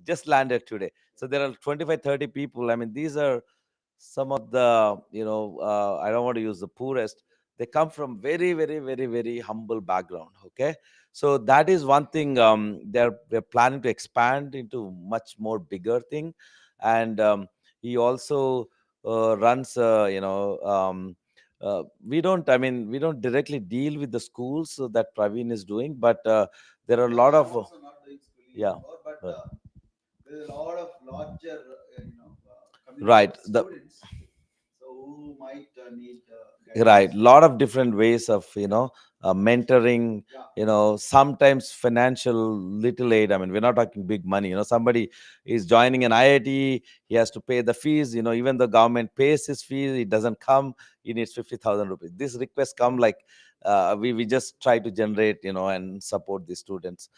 Just landed today. So there are 25, 30 people. I mean, these are some of the, I don't want to use the poorest. They come from very, very, very, very humble background. Okay. So that is one thing. They're planning to expand into much more bigger thing. And he also runs, we don't directly deal with the schools so that Praveen is doing, but there are a lot of, yeah. There's a lot of larger, community Right. of students, so who might need Right, guidance. lot of different ways of mentoring, Yeah. sometimes financial little aid. I mean, we're not talking big money. Somebody is joining an IIT, he has to pay the fees. Even the government pays his fees, it doesn't come, he needs 50,000 rupees. This request come like we just try to generate, and support the students.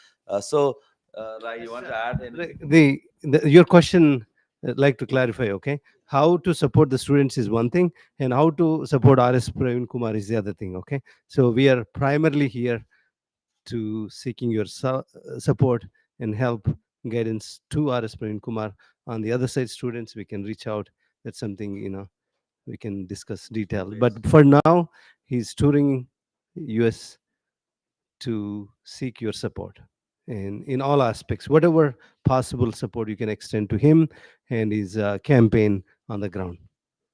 Rai, you want to add anything? Your question, like to clarify, okay? How to support the students is one thing, and how to support RS Praveen Kumar is the other thing, okay? So we are primarily here to seeking your support and help guidance to RS Praveen Kumar. On the other side, students, we can reach out. That's something, we can discuss detail. But for now, he's touring US to seek your support in all aspects, whatever possible support you can extend to him and his campaign on the ground.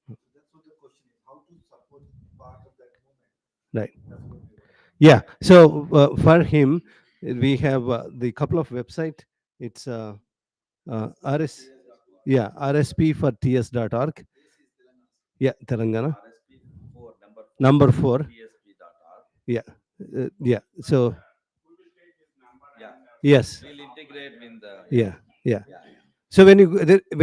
That's what the question is. How to support part of that movement? Right. That's what we want to know. Yeah. So for him, we have the couple of website. It's RS. Yeah, RSP for TS.org. Yeah, Telangana. RSP4 Number 4. TSP.org. Yeah. Yeah. So Yeah, yes. we'll integrate with the Yeah. Yeah. yeah. So when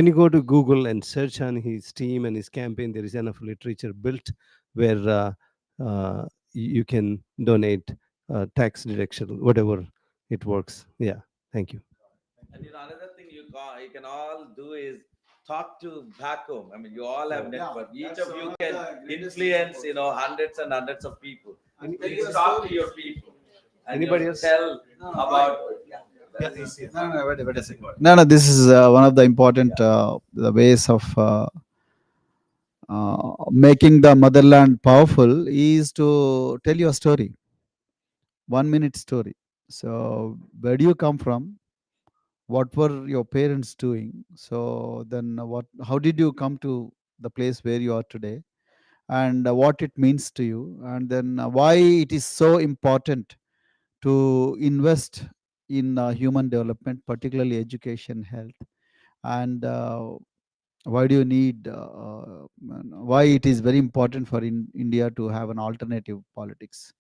you go to Google and search on his team and his campaign, there is enough literature built where you can donate tax deduction, whatever it works. Yeah. Thank you. And another thing you can all do is talk to back home. I mean, you all have network. Each of you can influence, hundreds and hundreds of people. And please talk to your people and Anybody else? tell about. Yeah, easier. Wait a second. No, this is one of the important the ways of making the motherland powerful is to tell your story, 1 minute story. So, where do you come from? What were your parents doing? So then, How did you come to the place where you are today, and what it means to you, and then why it is so important to invest in human development, particularly education, health, and why do you need why it is very important for India to have an alternative politics.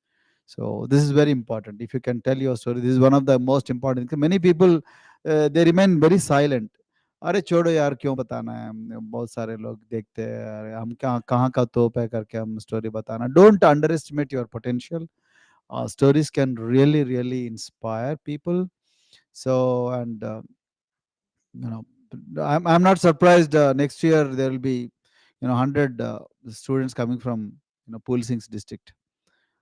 So this is very important. If you can tell your story, this is one of the most important. Many people they remain very silent. अरे छोड़ो यार, क्यों बताना है, बहुत सारे लोग देखते हैं, अरे हम कहाँ कहाँ का तोप है करके हम स्टोरी बताना. Don't underestimate your potential. Stories can really really inspire people. So and you know I'm not surprised next year there will be 100 students coming from Pool Singh's district,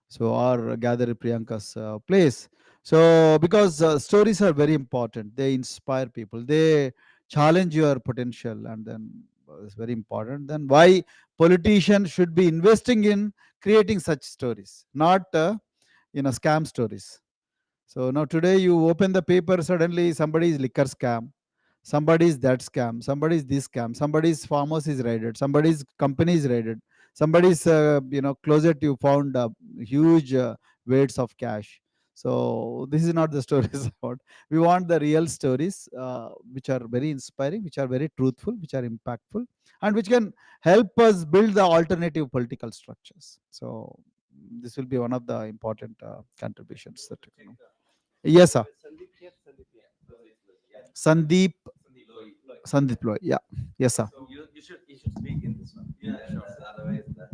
so or gather at Priyanka's place. So because stories are very important, they inspire people, they challenge your potential, and then it's very important. Then why politicians should be investing in creating such stories, not scam stories. So now today you open the paper, suddenly somebody's liquor scam, somebody's that scam, somebody's this scam, somebody's farmers is raided, somebody's company is raided, somebody's closet you found huge weights of cash. So this is not the stories about. We want the real stories which are very inspiring, which are very truthful, which are impactful, and which can help us build the alternative political structures. So this will be one of the important contributions that yes sir. Sandeep. Sandeep Loy. Yeah. Yes, sir. You should speak in this one. Yeah, sure. Otherwise, yeah.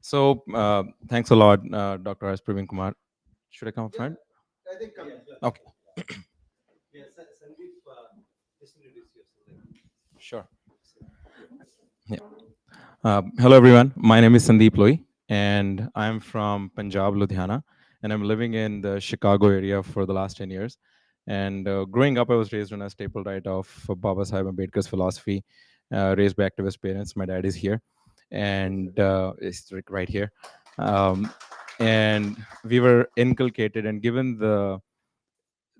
So, thanks a lot, Dr. S. Praveen Kumar. Should I come up front? I think Okay, yeah, Sandeep, just introduce yourself. sure. Yeah. Hello, everyone. My name is Sandeep Loy, and I'm from Punjab, Ludhiana, and I'm living in the Chicago area for the last 10 years. And growing up, I was raised on a staple diet of Baba Sahib Ambedkar's philosophy, raised by activist parents. My dad is here, and it's right here. Um, and we were inculcated and given the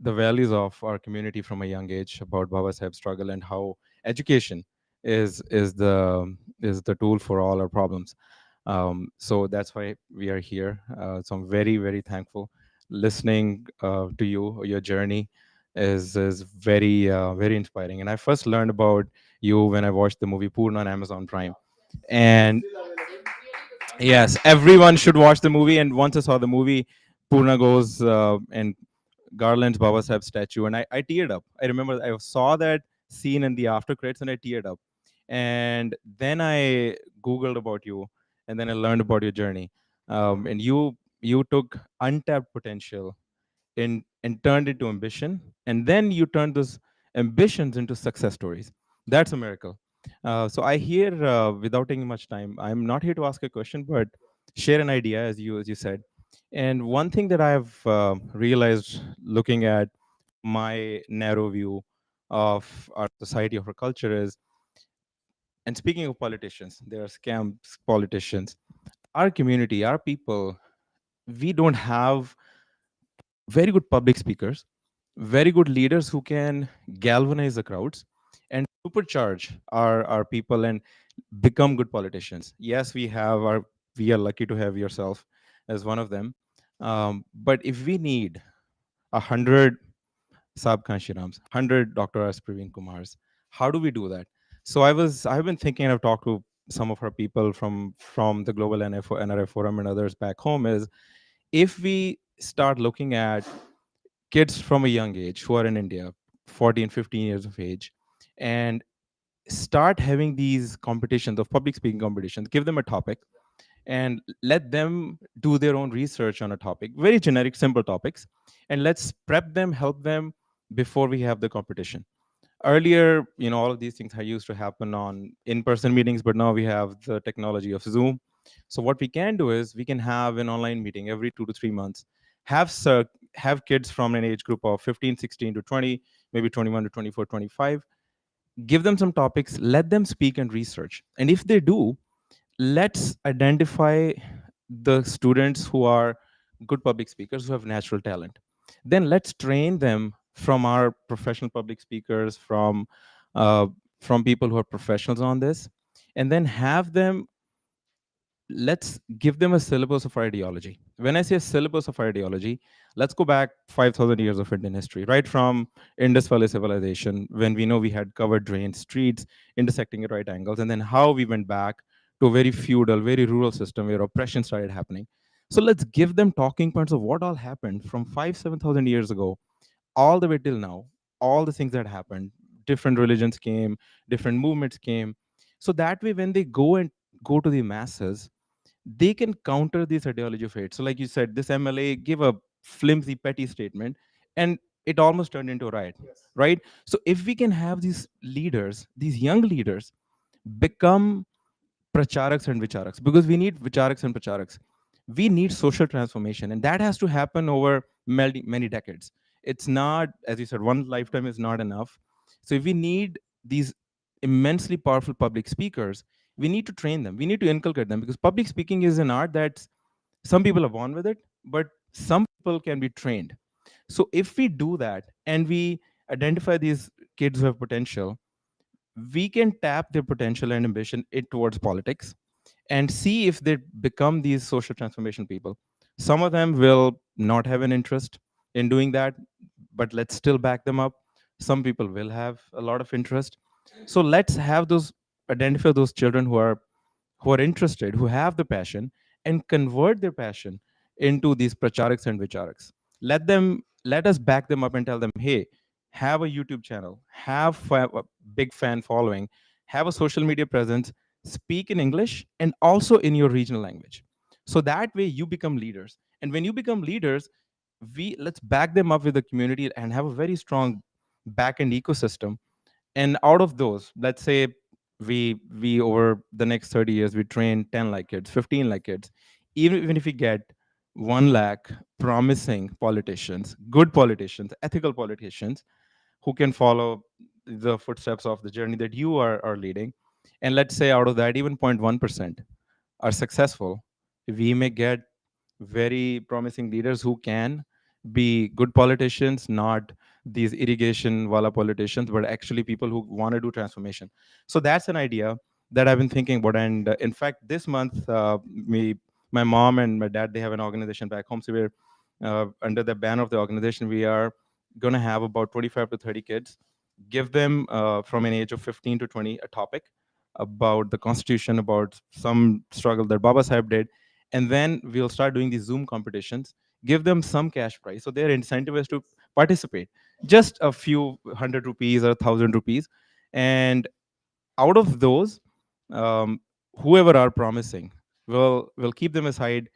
values of our community from a young age about Baba Sahib's struggle and how education is the tool for all our problems. So that's why we are here. So I'm very very thankful. Listening to you, your journey is very very inspiring. And I first learned about you when I watched the movie Purna on Amazon Prime. And yes, everyone should watch the movie. And once I saw the movie, Purna goes and Garland's Baba Sahib statue, and I teared up. I remember I saw that scene in the after credits, and I teared up. And then I googled about you, and then I learned about your journey. And you took untapped potential and turned it to ambition, and then you turned those ambitions into success stories. That's a miracle. So I hear, without taking much time, I'm not here to ask a question, but share an idea, as you said. And one thing that I've realized looking at my narrow view of our society, of our culture is, and speaking of politicians, there are scam politicians. Our community, our people, we don't have very good public speakers, very good leaders who can galvanize the crowds and supercharge our people and become good politicians. Yes, we are lucky to have yourself as one of them. But if we need 100 Saab Khan Shirams, 100 Dr. S. Praveen Kumars, how do we do that? So I've been thinking, I've talked to some of our people from the global NRF forum and others back home, is if we start looking at kids from a young age who are in India, 14, 15 years of age, and start having these competitions of public speaking competitions, give them a topic and let them do their own research on a topic, very generic, simple topics, and let's prep them, help them before we have the competition. Earlier, all of these things used to happen on in-person meetings, but now we have the technology of Zoom. So what we can do is we can have an online meeting every 2 to 3 months, have kids from an age group of 15, 16 to 20, maybe 21 to 24, 25, give them some topics, let them speak and research. And if they do, let's identify the students who are good public speakers, who have natural talent. Then let's train them from our professional public speakers, uh, from people who are professionals on this, and then have them, let's give them a syllabus of ideology. When I say syllabus of ideology, let's go back 5,000 years of Indian history, right from Indus Valley civilization, when we know we had covered drains, streets intersecting at right angles, and then how we went back to a very feudal, very rural system where oppression started happening. So let's give them talking points of what all happened from 7,000 years ago all the way till now, all the things that happened, different religions came, different movements came. So that way, when they go to the masses, they can counter this ideology of hate. So, like you said, this MLA gave a flimsy, petty statement, and it almost turned into a riot, right? So, if we can have these leaders, these young leaders, become pracharaks and vicharaks, because we need vicharaks and pracharaks. We need social transformation, and that has to happen over many decades. It's not, as you said, one lifetime is not enough. So if we need these immensely powerful public speakers, we need to train them. We need to inculcate them, because public speaking is an art that some people are born with it, but some people can be trained. So if we do that and we identify these kids who have potential, we can tap their potential and ambition it towards politics and see if they become these social transformation people. Some of them will not have an interest in doing that, but let's still back them up. Some people will have a lot of interest. So let's have those, identify those children who are interested, who have the passion, and convert their passion into these pracharaks and vicharaks. Let us back them up and tell them, hey, have a YouTube channel, have a big fan following, have a social media presence, speak in English and also in your regional language. So that way you become leaders. And when you become leaders, we let's back them up with the community and have a very strong back end ecosystem. And out of those, let's say we over the next 30 years we train 10 lakh kids, 15 lakh kids. Even if we get 1 lakh promising politicians, good politicians, ethical politicians, who can follow the footsteps of the journey that you are leading, and let's say out of that even 0.1% are successful, we may get very promising leaders who can be good politicians, not these irrigation wala politicians, but actually people who want to do transformation. So that's an idea that I've been thinking about. And in fact, this month, my mom and my dad, they have an organization back home. So we're under the banner of the organization, we are going to have about 25 to 30 kids, give them from an age of 15 to 20 a topic about the constitution, about some struggle that Baba Sahib did, and then we'll start doing these Zoom competitions, give them some cash prize, so they're incentivized to participate, just a few 100 rupees or 1,000 rupees. And out of those, um, whoever are promising, we'll keep them aside,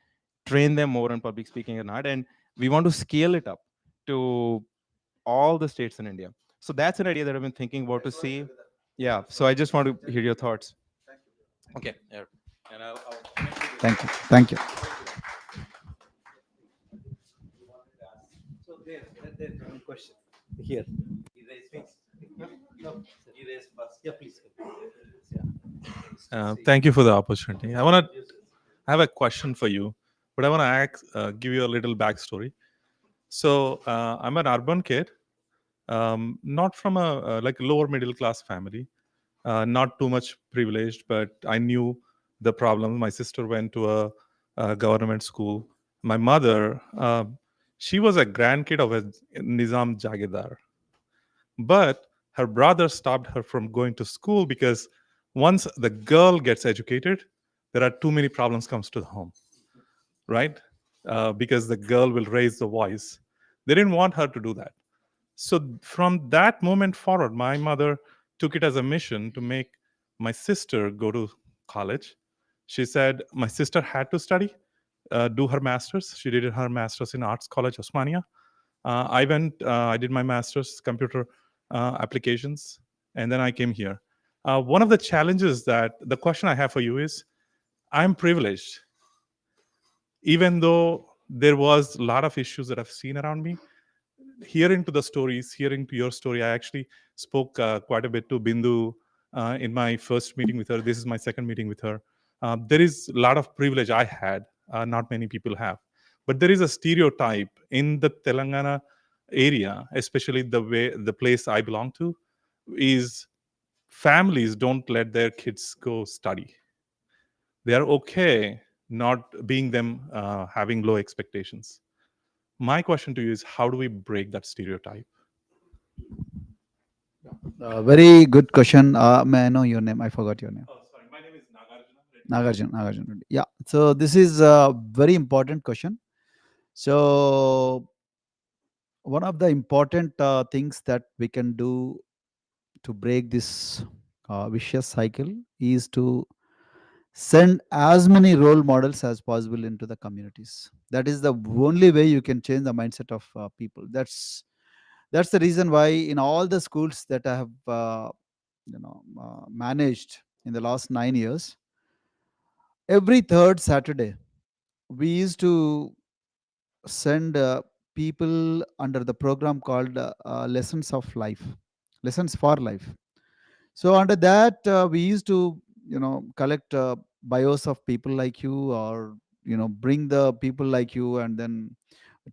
train them more on public speaking and art, and we want to scale it up to all the states in India. So that's an idea that I've been thinking about to see. Yeah, so I just want to hear your thoughts. Okay, yeah. And I'll Thank you. Thank you. So there's one question here. Thank you for the opportunity. I have a question for you, but I want to give you a little backstory. So I'm an urban kid, not from a like lower middle class family, not too much privileged, but I knew the problem. My sister went to a government school. My mother, she was a grandkid of a Nizam Jagidar, but her brother stopped her from going to school because once the girl gets educated, there are too many problems comes to the home, right? Because the girl will raise the voice. They didn't want her to do that. So from that moment forward, my mother took it as a mission to make my sister go to college. She said my sister had to study, do her master's. She did her master's in Arts College, Osmania. I did my master's computer applications, and then I came here. One of the challenges that the question I have for you is, I'm privileged, even though there was a lot of issues that I've seen around me. Hearing to the stories, hearing to your story, I actually spoke quite a bit to Bindu in my first meeting with her. This is my second meeting with her. There is a lot of privilege I had, not many people have. But there is a stereotype in the Telangana area, especially the place I belong to, is families don't let their kids go study. They are okay not being them having low expectations. My question to you is, how do we break that stereotype? Very good question. May I know your name? I forgot your name. Oh, sorry. My name is Nagarjuna. Nagarjun Reddy. Yeah. So this is a very important question. So one of the important things that we can do to break this vicious cycle is to send as many role models as possible into the communities. That is the only way you can change the mindset of people. That's the reason why in all the schools that I have managed in the last 9 years, every third Saturday we used to send people under the program called lessons of life, lessons for life. So under that we used to collect bios of people like you, or bring the people like you and then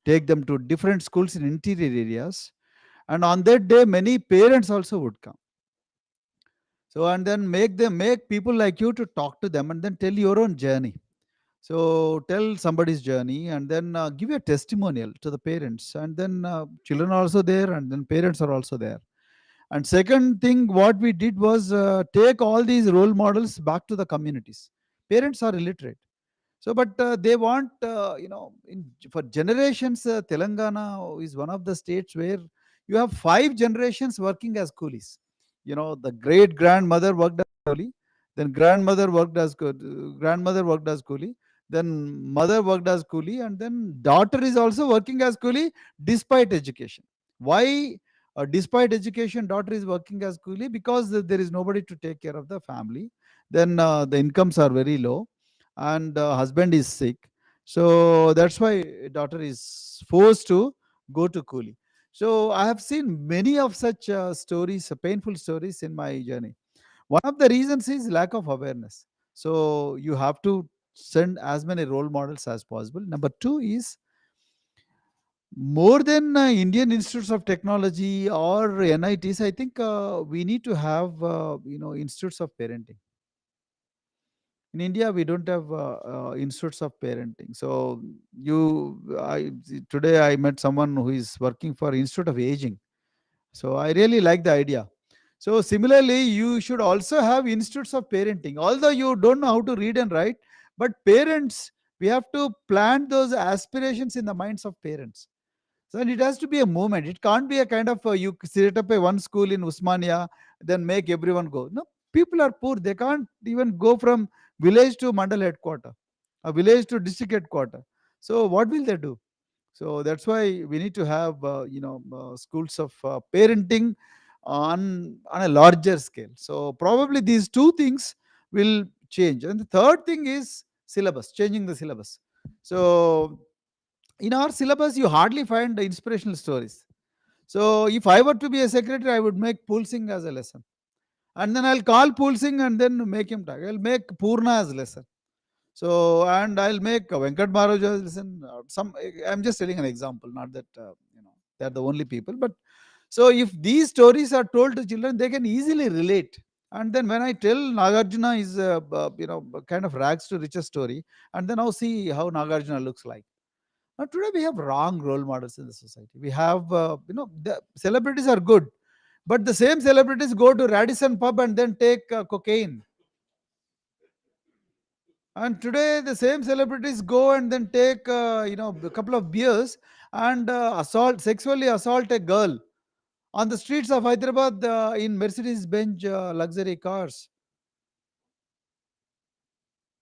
take them to different schools in interior areas. And on that day many parents also would come. So and then make people like you to talk to them and then tell your own journey. So tell somebody's journey and then give a testimonial to the parents, and then children are also there and then parents are also there. And second thing what we did was take all these role models back to the communities. Parents are illiterate, so but they want for generations. Telangana is one of the states where you have 5 generations working as coolies. The great grandmother worked as coolie, then grandmother worked as coolie, then mother worked as coolie, and then daughter is also working as coolie despite education. Why despite education daughter is working as coolie? Because there is nobody to take care of the family. Then the incomes are very low, and husband is sick. So that's why daughter is forced to go to coolie. So I have seen many of such stories, painful stories in my journey. One of the reasons is lack of awareness. So you have to send as many role models as possible. Number two is, more than Indian institutes of technology or NITs, I think we need to have institutes of parenting. In India we don't have institutes of parenting. So today I met someone who is working for Institute of Aging. So I really like the idea. So similarly you should also have institutes of parenting, although you don't know how to read and write. But parents, we have to plant those aspirations in the minds of parents. So it has to be a movement. It can't be a kind of you set up a one school in Usmania, then make everyone go. No, people are poor. They can't even go from village to mandal headquarter, a village to district headquarter. So what will they do? So that's why we need to have schools of parenting on a larger scale. So probably these two things will change. And the third thing is syllabus, changing the syllabus. So in our syllabus you hardly find the inspirational stories. So if I were to be a secretary, I would make Pool Singh as a lesson. And then I'll call Pool Singh and then make him talk. I'll make Purna as lesson. So, and I'll make Venkat Maharaj as lesson. I'm just telling an example, not that, they're the only people. But so if these stories are told to children, they can easily relate. And then when I tell Nagarjuna is, kind of rags to riches story, and then now see how Nagarjuna looks like. Now today we have wrong role models in the society. We have, the celebrities are good, but the same celebrities go to Radisson pub and then take cocaine. And today the same celebrities go and then take, a couple of beers and sexually assault a girl on the streets of Hyderabad in Mercedes-Benz luxury cars.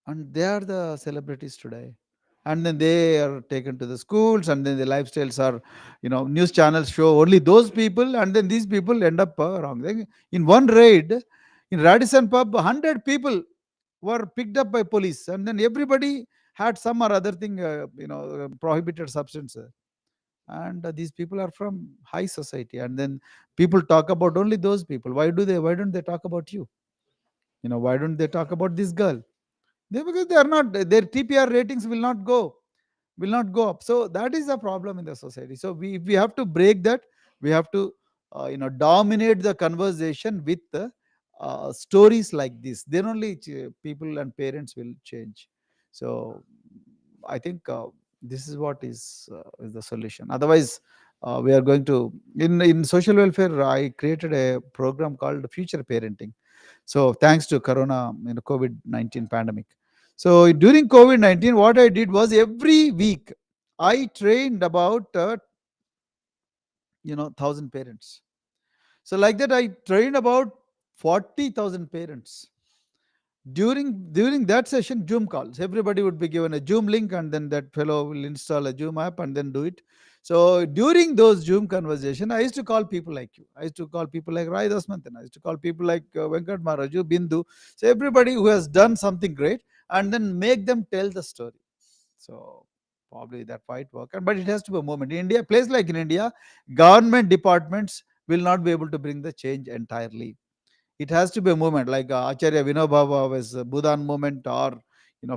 And they are the celebrities today. And then they are taken to the schools, and then the lifestyles are, news channels show only those people, and then these people end up wrong. In one raid in Radisson pub, 100 people were picked up by police, and then everybody had some or other thing, prohibited substance. And these people are from high society, and then people talk about only those people. Why don't they talk about you? Why don't they talk about this girl? Because they are not, their TPR ratings will not go up. So that is a problem in the society. So we have to break that. We have to dominate the conversation with stories like this. Then only people and parents will change. So I think this is what is the solution. Otherwise, we are going to, in social welfare, I created a program called Future Parenting. So thanks to Corona, COVID-19 pandemic. So during COVID-19, what I did was every week I trained about 1,000 parents. So like that, I trained about 40,000 parents. During that session, Zoom calls. Everybody would be given a Zoom link, and then that fellow will install a Zoom app and then do it. So during those Zoom conversation, I used to call people like you. I used to call people like Rai Dasmanthan. I used to call people like Venkat Maharaju, Bindu. So everybody who has done something great, and then make them tell the story. So probably that might work. But it has to be a movement. In India, place like in India, government departments will not be able to bring the change entirely. It has to be a movement like Acharya Vinobhava was Bhudan movement, or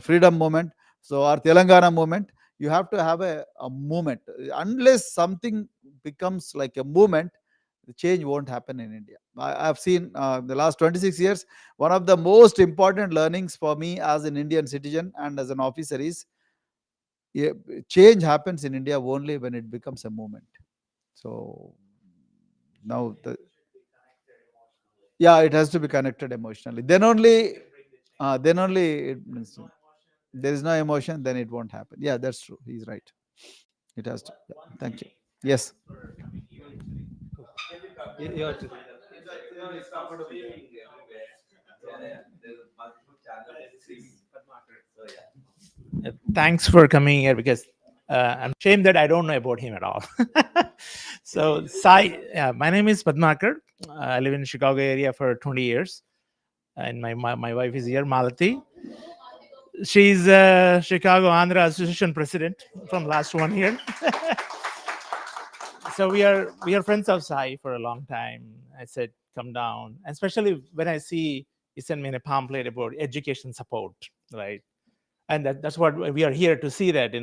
freedom movement. So our Telangana movement, you have to have a movement. Unless something becomes like a movement, the change won't happen in India. I've seen the last 26 years, one of the most important learnings for me as an Indian citizen and as an officer is, change happens in India only when it becomes a movement. So now it has to be connected emotionally. Then only it means, there is no emotion, then it won't happen. Yeah, that's true. He's right. It has to. Yeah. Thank you. Yes. Thanks for coming here, because I'm ashamed that I don't know about him at all. So, Sai, my name is Padmakar. I live in Chicago area for 20 years, and my wife is here, Malati. She's Chicago Andhra Association president from last 1 year. So we are friends of Sai for a long time. I said, come down, especially when I see he sent me a pamphlet about education support, right? And that's what we are here to see, that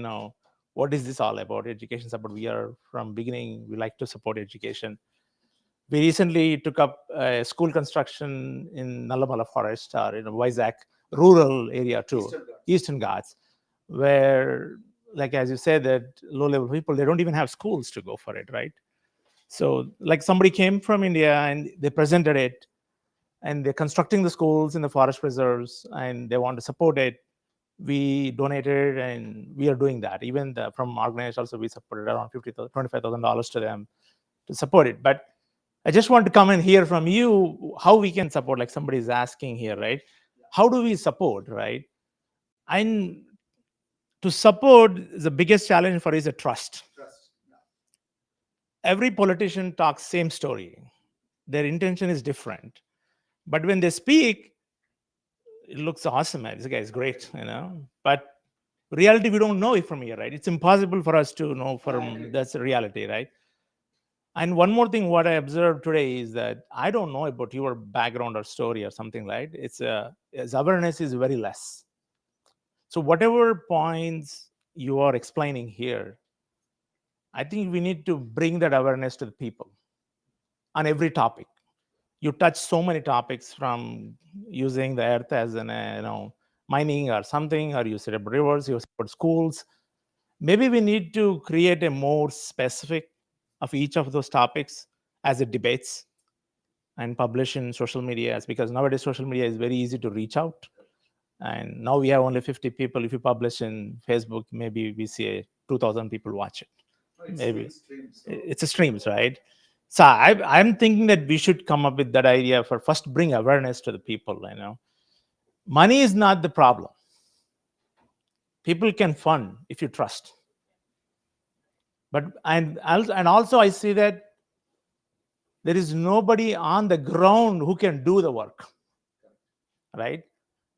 what is this all about, education support. We are from beginning, we like to support education. We recently took up school construction in Nallamala Forest, or in Vizag rural area too, Eastern Ghats, where, like as you said, that low level people, they don't even have schools to go for it, right? So like somebody came from India and they presented it, and they're constructing the schools in the forest preserves, and they want to support it. We donated, and we are doing that. Even from organized also, we supported around $25,000 to them to support it. But I just want to come and hear from you how we can support, like somebody is asking here, right? How do we support, right? And to support, the biggest challenge for is a trust. Every politician talks same story. Their intention is different. But when they speak, it looks awesome, man. This guy is great, But reality, we don't know it from here, right? It's impossible for us to know from that's the reality, right? And one more thing, what I observed today is that I don't know about your background or story or something, right? Its awareness is very less. So whatever points you are explaining here, I think we need to bring that awareness to the people on every topic. You touch so many topics, from using the earth as an mining or something, or you said about rivers, you said about schools. Maybe we need to create a more specific of each of those topics as it debates and publish in social media, because nowadays social media is very easy to reach out. And now we have only 50 people. If you publish in Facebook, maybe we see 2,000 people watch it. Maybe it's a streams, right? So I'm thinking that we should come up with that idea for first bring awareness to the people. Money is not the problem. People can fund if you trust. But and also I see that there is nobody on the ground who can do the work, right?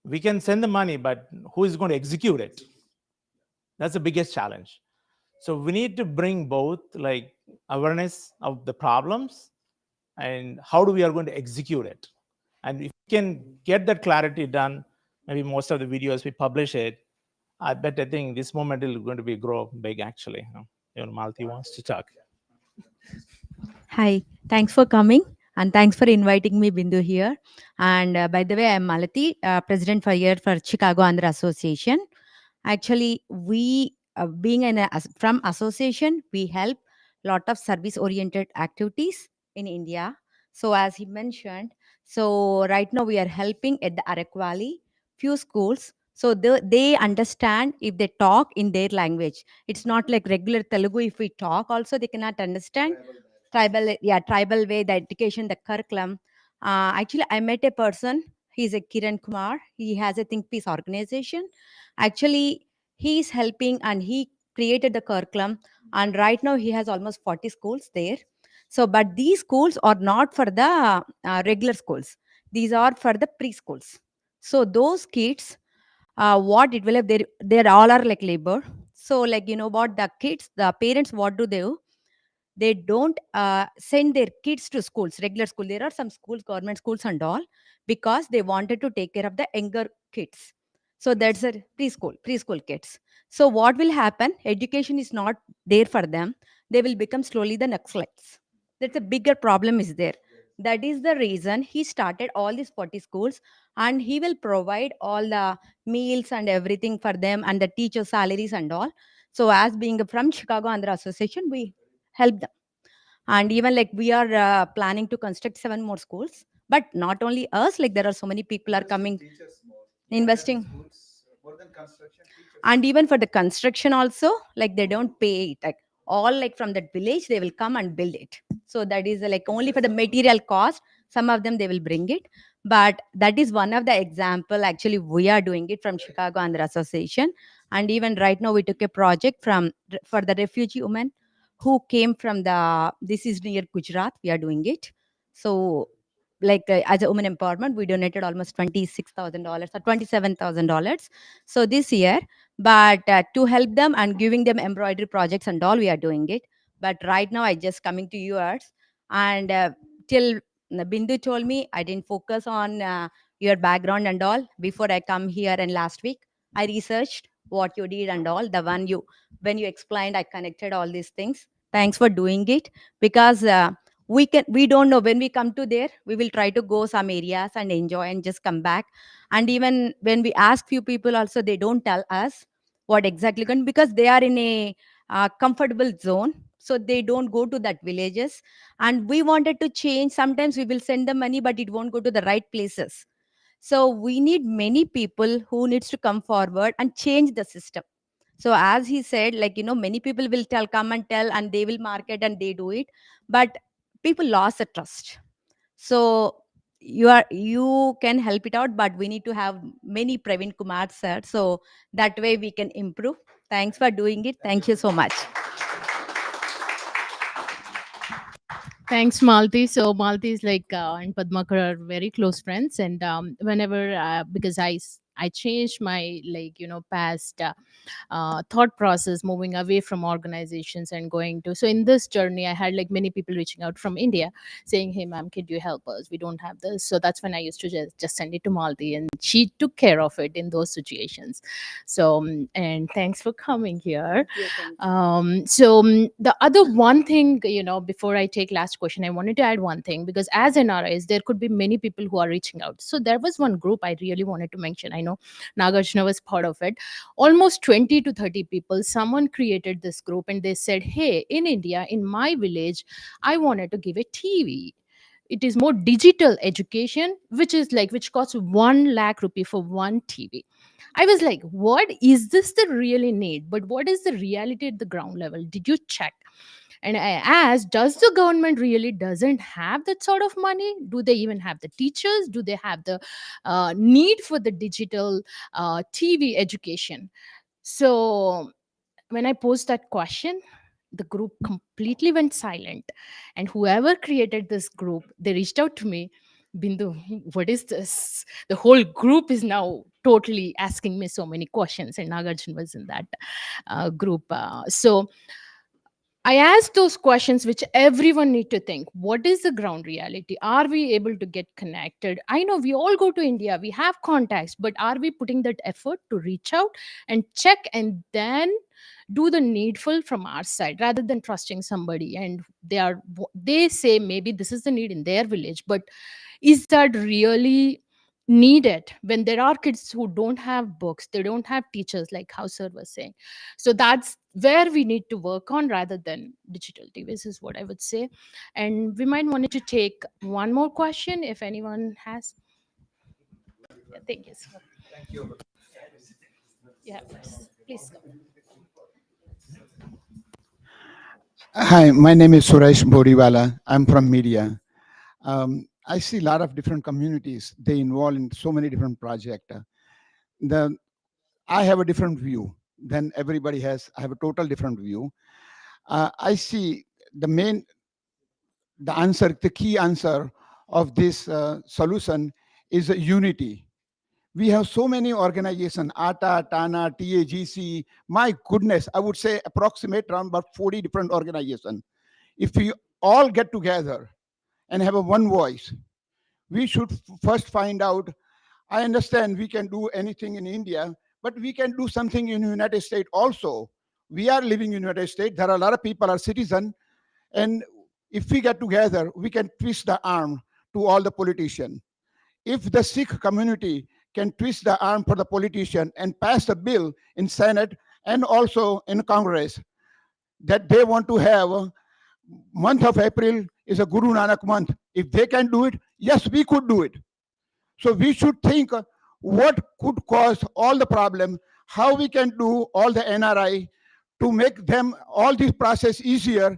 We can send the money, but who is going to execute it? That's the biggest challenge. So we need to bring both, like, awareness of the problems and how do we are going to execute it. And if we can get that clarity done, maybe most of the videos we publish it, I think this moment is going to be grow big, actually. Even Malti wants to talk. Hi, thanks for coming and thanks for inviting me, Bindu, here. And by the way, I'm Malati, President for year for Chicago Andhra Association. Actually, we, being from association, we help lot of service-oriented activities in India. So as he mentioned, so right now we are helping at the Arak Valley, few schools. So they understand if they talk in their language. It's not like regular Telugu. If we talk, also they cannot understand tribal way, the education, the curriculum. Actually, I met a person. He's a Kiran Kumar. He has a Think Peace organization. Actually, he's helping and he created the curriculum. And right now, he has almost 40 schools there. So, but these schools are not for the regular schools. These are for the preschools. So those kids, what it will have, they all are like labor. So, like, you know what, the kids, the parents, what do? They don't send their kids to schools, regular school. There are some schools, government schools and all, because they wanted to take care of the younger kids. So that's a preschool kids. So what will happen, education is not there for them. They will become slowly the Naxalites. That's a bigger problem is there. That is the reason he started all these 40 schools, and he will provide all the meals and everything for them and the teacher salaries and all. So as being from Chicago Andhra Association, we help them. And even like we are planning to construct 7 more schools, but not only us, like there are so many people are coming investing. And even for the construction also, like they don't pay it, like all like from that village they will come and build it. So that is like only for the material cost. Some of them they will bring it, but that is one of the example. Actually, we are doing it from Chicago Andhra Association. And even right now we took a project from for the refugee women who came from the, this is near Gujarat, we are doing it. So like as a woman empowerment, we donated almost $26,000 or $27,000 so this year. But to help them and giving them embroidery projects and all, we are doing it. But right now I just coming to yours. And till Bindu told me, I didn't focus on your background and all. Before I come here, and last week I researched what you did and all. The one you, when you explained, I connected all these things. Thanks for doing it, because we don't know, when we come to there, we will try to go some areas and enjoy and just come back. And even when we ask few people also, they don't tell us what exactly going, because they are in a comfortable zone, so they don't go to that villages. And we wanted to change. Sometimes we will send the money, but it won't go to the right places. So we need many people who needs to come forward and change the system. So as he said, like, you know, many people will tell, come and tell, and they will market and they do it, but people lost the trust. So you can help it out, but we need to have many Praveen Kumar sir, so that way we can improve. Thanks for doing it. Thank you so much. Thanks, Malti. So Malti is like and Padmakar are very close friends, and whenever because I I changed my, past thought process, moving away from organizations and going to. So in this journey, I had like many people reaching out from India saying, "Hey, ma'am, could you help us? We don't have this." So that's when I used to just send it to Malti, and she took care of it in those situations. So, and thanks for coming here. The other one thing, before I take last question, I wanted to add one thing, because as NRIs, there could be many people who are reaching out. So there was one group I really wanted to mention. I know Nagarjuna was part of it. Almost 20 to 30 people, someone created this group and they said, "Hey, in India, in my village, I wanted to give a TV. It is more digital education, which costs 1 lakh rupee for one TV." I was like, what is this the really need? But what is the reality at the ground level? Did you check? And I asked, does the government really doesn't have that sort of money? Do they even have the teachers? Do they have the need for the digital TV education? So when I posed that question, the group completely went silent. And whoever created this group, they reached out to me, "Bindu, what is this?" The whole group is now totally asking me so many questions, and Nagarjun was in that group. So I asked those questions which everyone need to think. What is the ground reality? Are we able to get connected? I know we all go to India, we have contacts, but are we putting that effort to reach out and check and then do the needful from our side rather than trusting somebody? And they say maybe this is the need in their village, but is that really needed when there are kids who don't have books, they don't have teachers, like how sir was saying? So that's where we need to work on rather than digital tvs, is what I would say. And we might wanted to take one more question if anyone has. Yeah, thank you, sir. Yeah, please go. Hi, my name is Suresh Bodiwala. I'm from media. I see a lot of different communities. They involve in so many different projects. The I have a different view than everybody has. I have a total different view. I see the main, the key answer of this solution is unity. We have so many organizations, ATA, TANA, TAGC. My goodness, I would say approximate around about 40 different organizations. If we all get together and have a one voice, we should first find out. I understand we can do anything in India, but we can do something in the United States also. We are living in the United States. There are a lot of people are citizens, and if we get together, we can twist the arm to all the politicians. If the Sikh community can twist the arm for the politician and pass a bill in Senate and also in Congress that they want to have month of April is a Guru Nanak month. If they can do it, yes, we could do it. So we should think what could cause all the problem, how we can do all the NRI to make them all this process easier.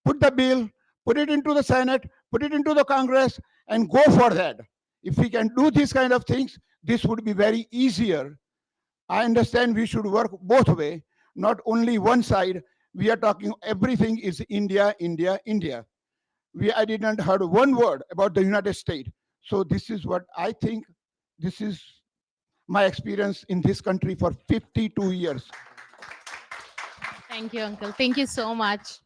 Put the bill, put it into the Senate, put it into the Congress, and go for that. If we can do these kind of things, this would be very easier. I understand we should work both way, not only one side. We are talking everything is India, India, India. I didn't heard one word about the United States. So this is what I think. This is my experience in this country for 52 years. Thank you, uncle. Thank you so much.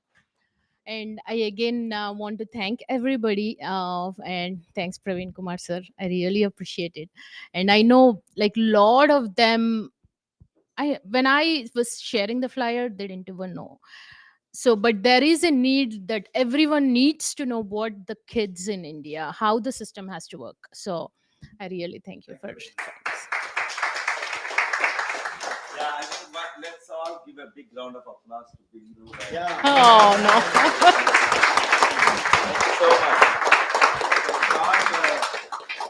And I again want to thank everybody. And thanks, Praveen Kumar sir. I really appreciate it. And I know like lot of them, when I was sharing the flyer, they didn't even know. So, but there is a need that everyone needs to know what the kids in India, how the system has to work. So I really thank you for this. Yeah, I think let's all give a big round of applause to Bindu. Yeah. Oh no. Thank you so much.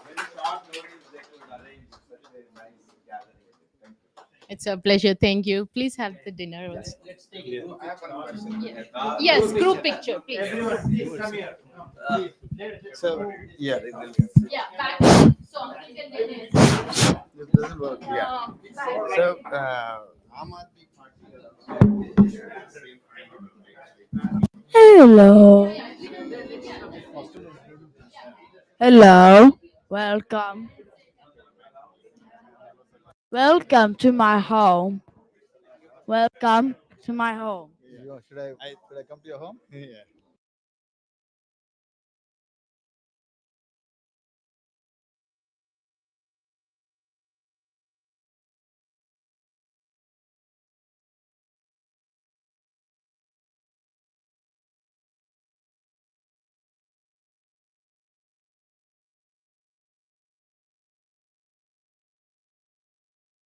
Very short notice they could arrange such a nice gathering. Thank you. It's a pleasure. Thank you. Please have the dinner also. Let's take it. I have one question. Yeah. Yes, group picture, please. Everyone, please come here. So, yeah. Yeah, back. So uncle can get it. This doesn't work. Yeah. So, Hello. Hello. Welcome. Welcome to my home. Welcome to my home. Should I come to your home? Yeah.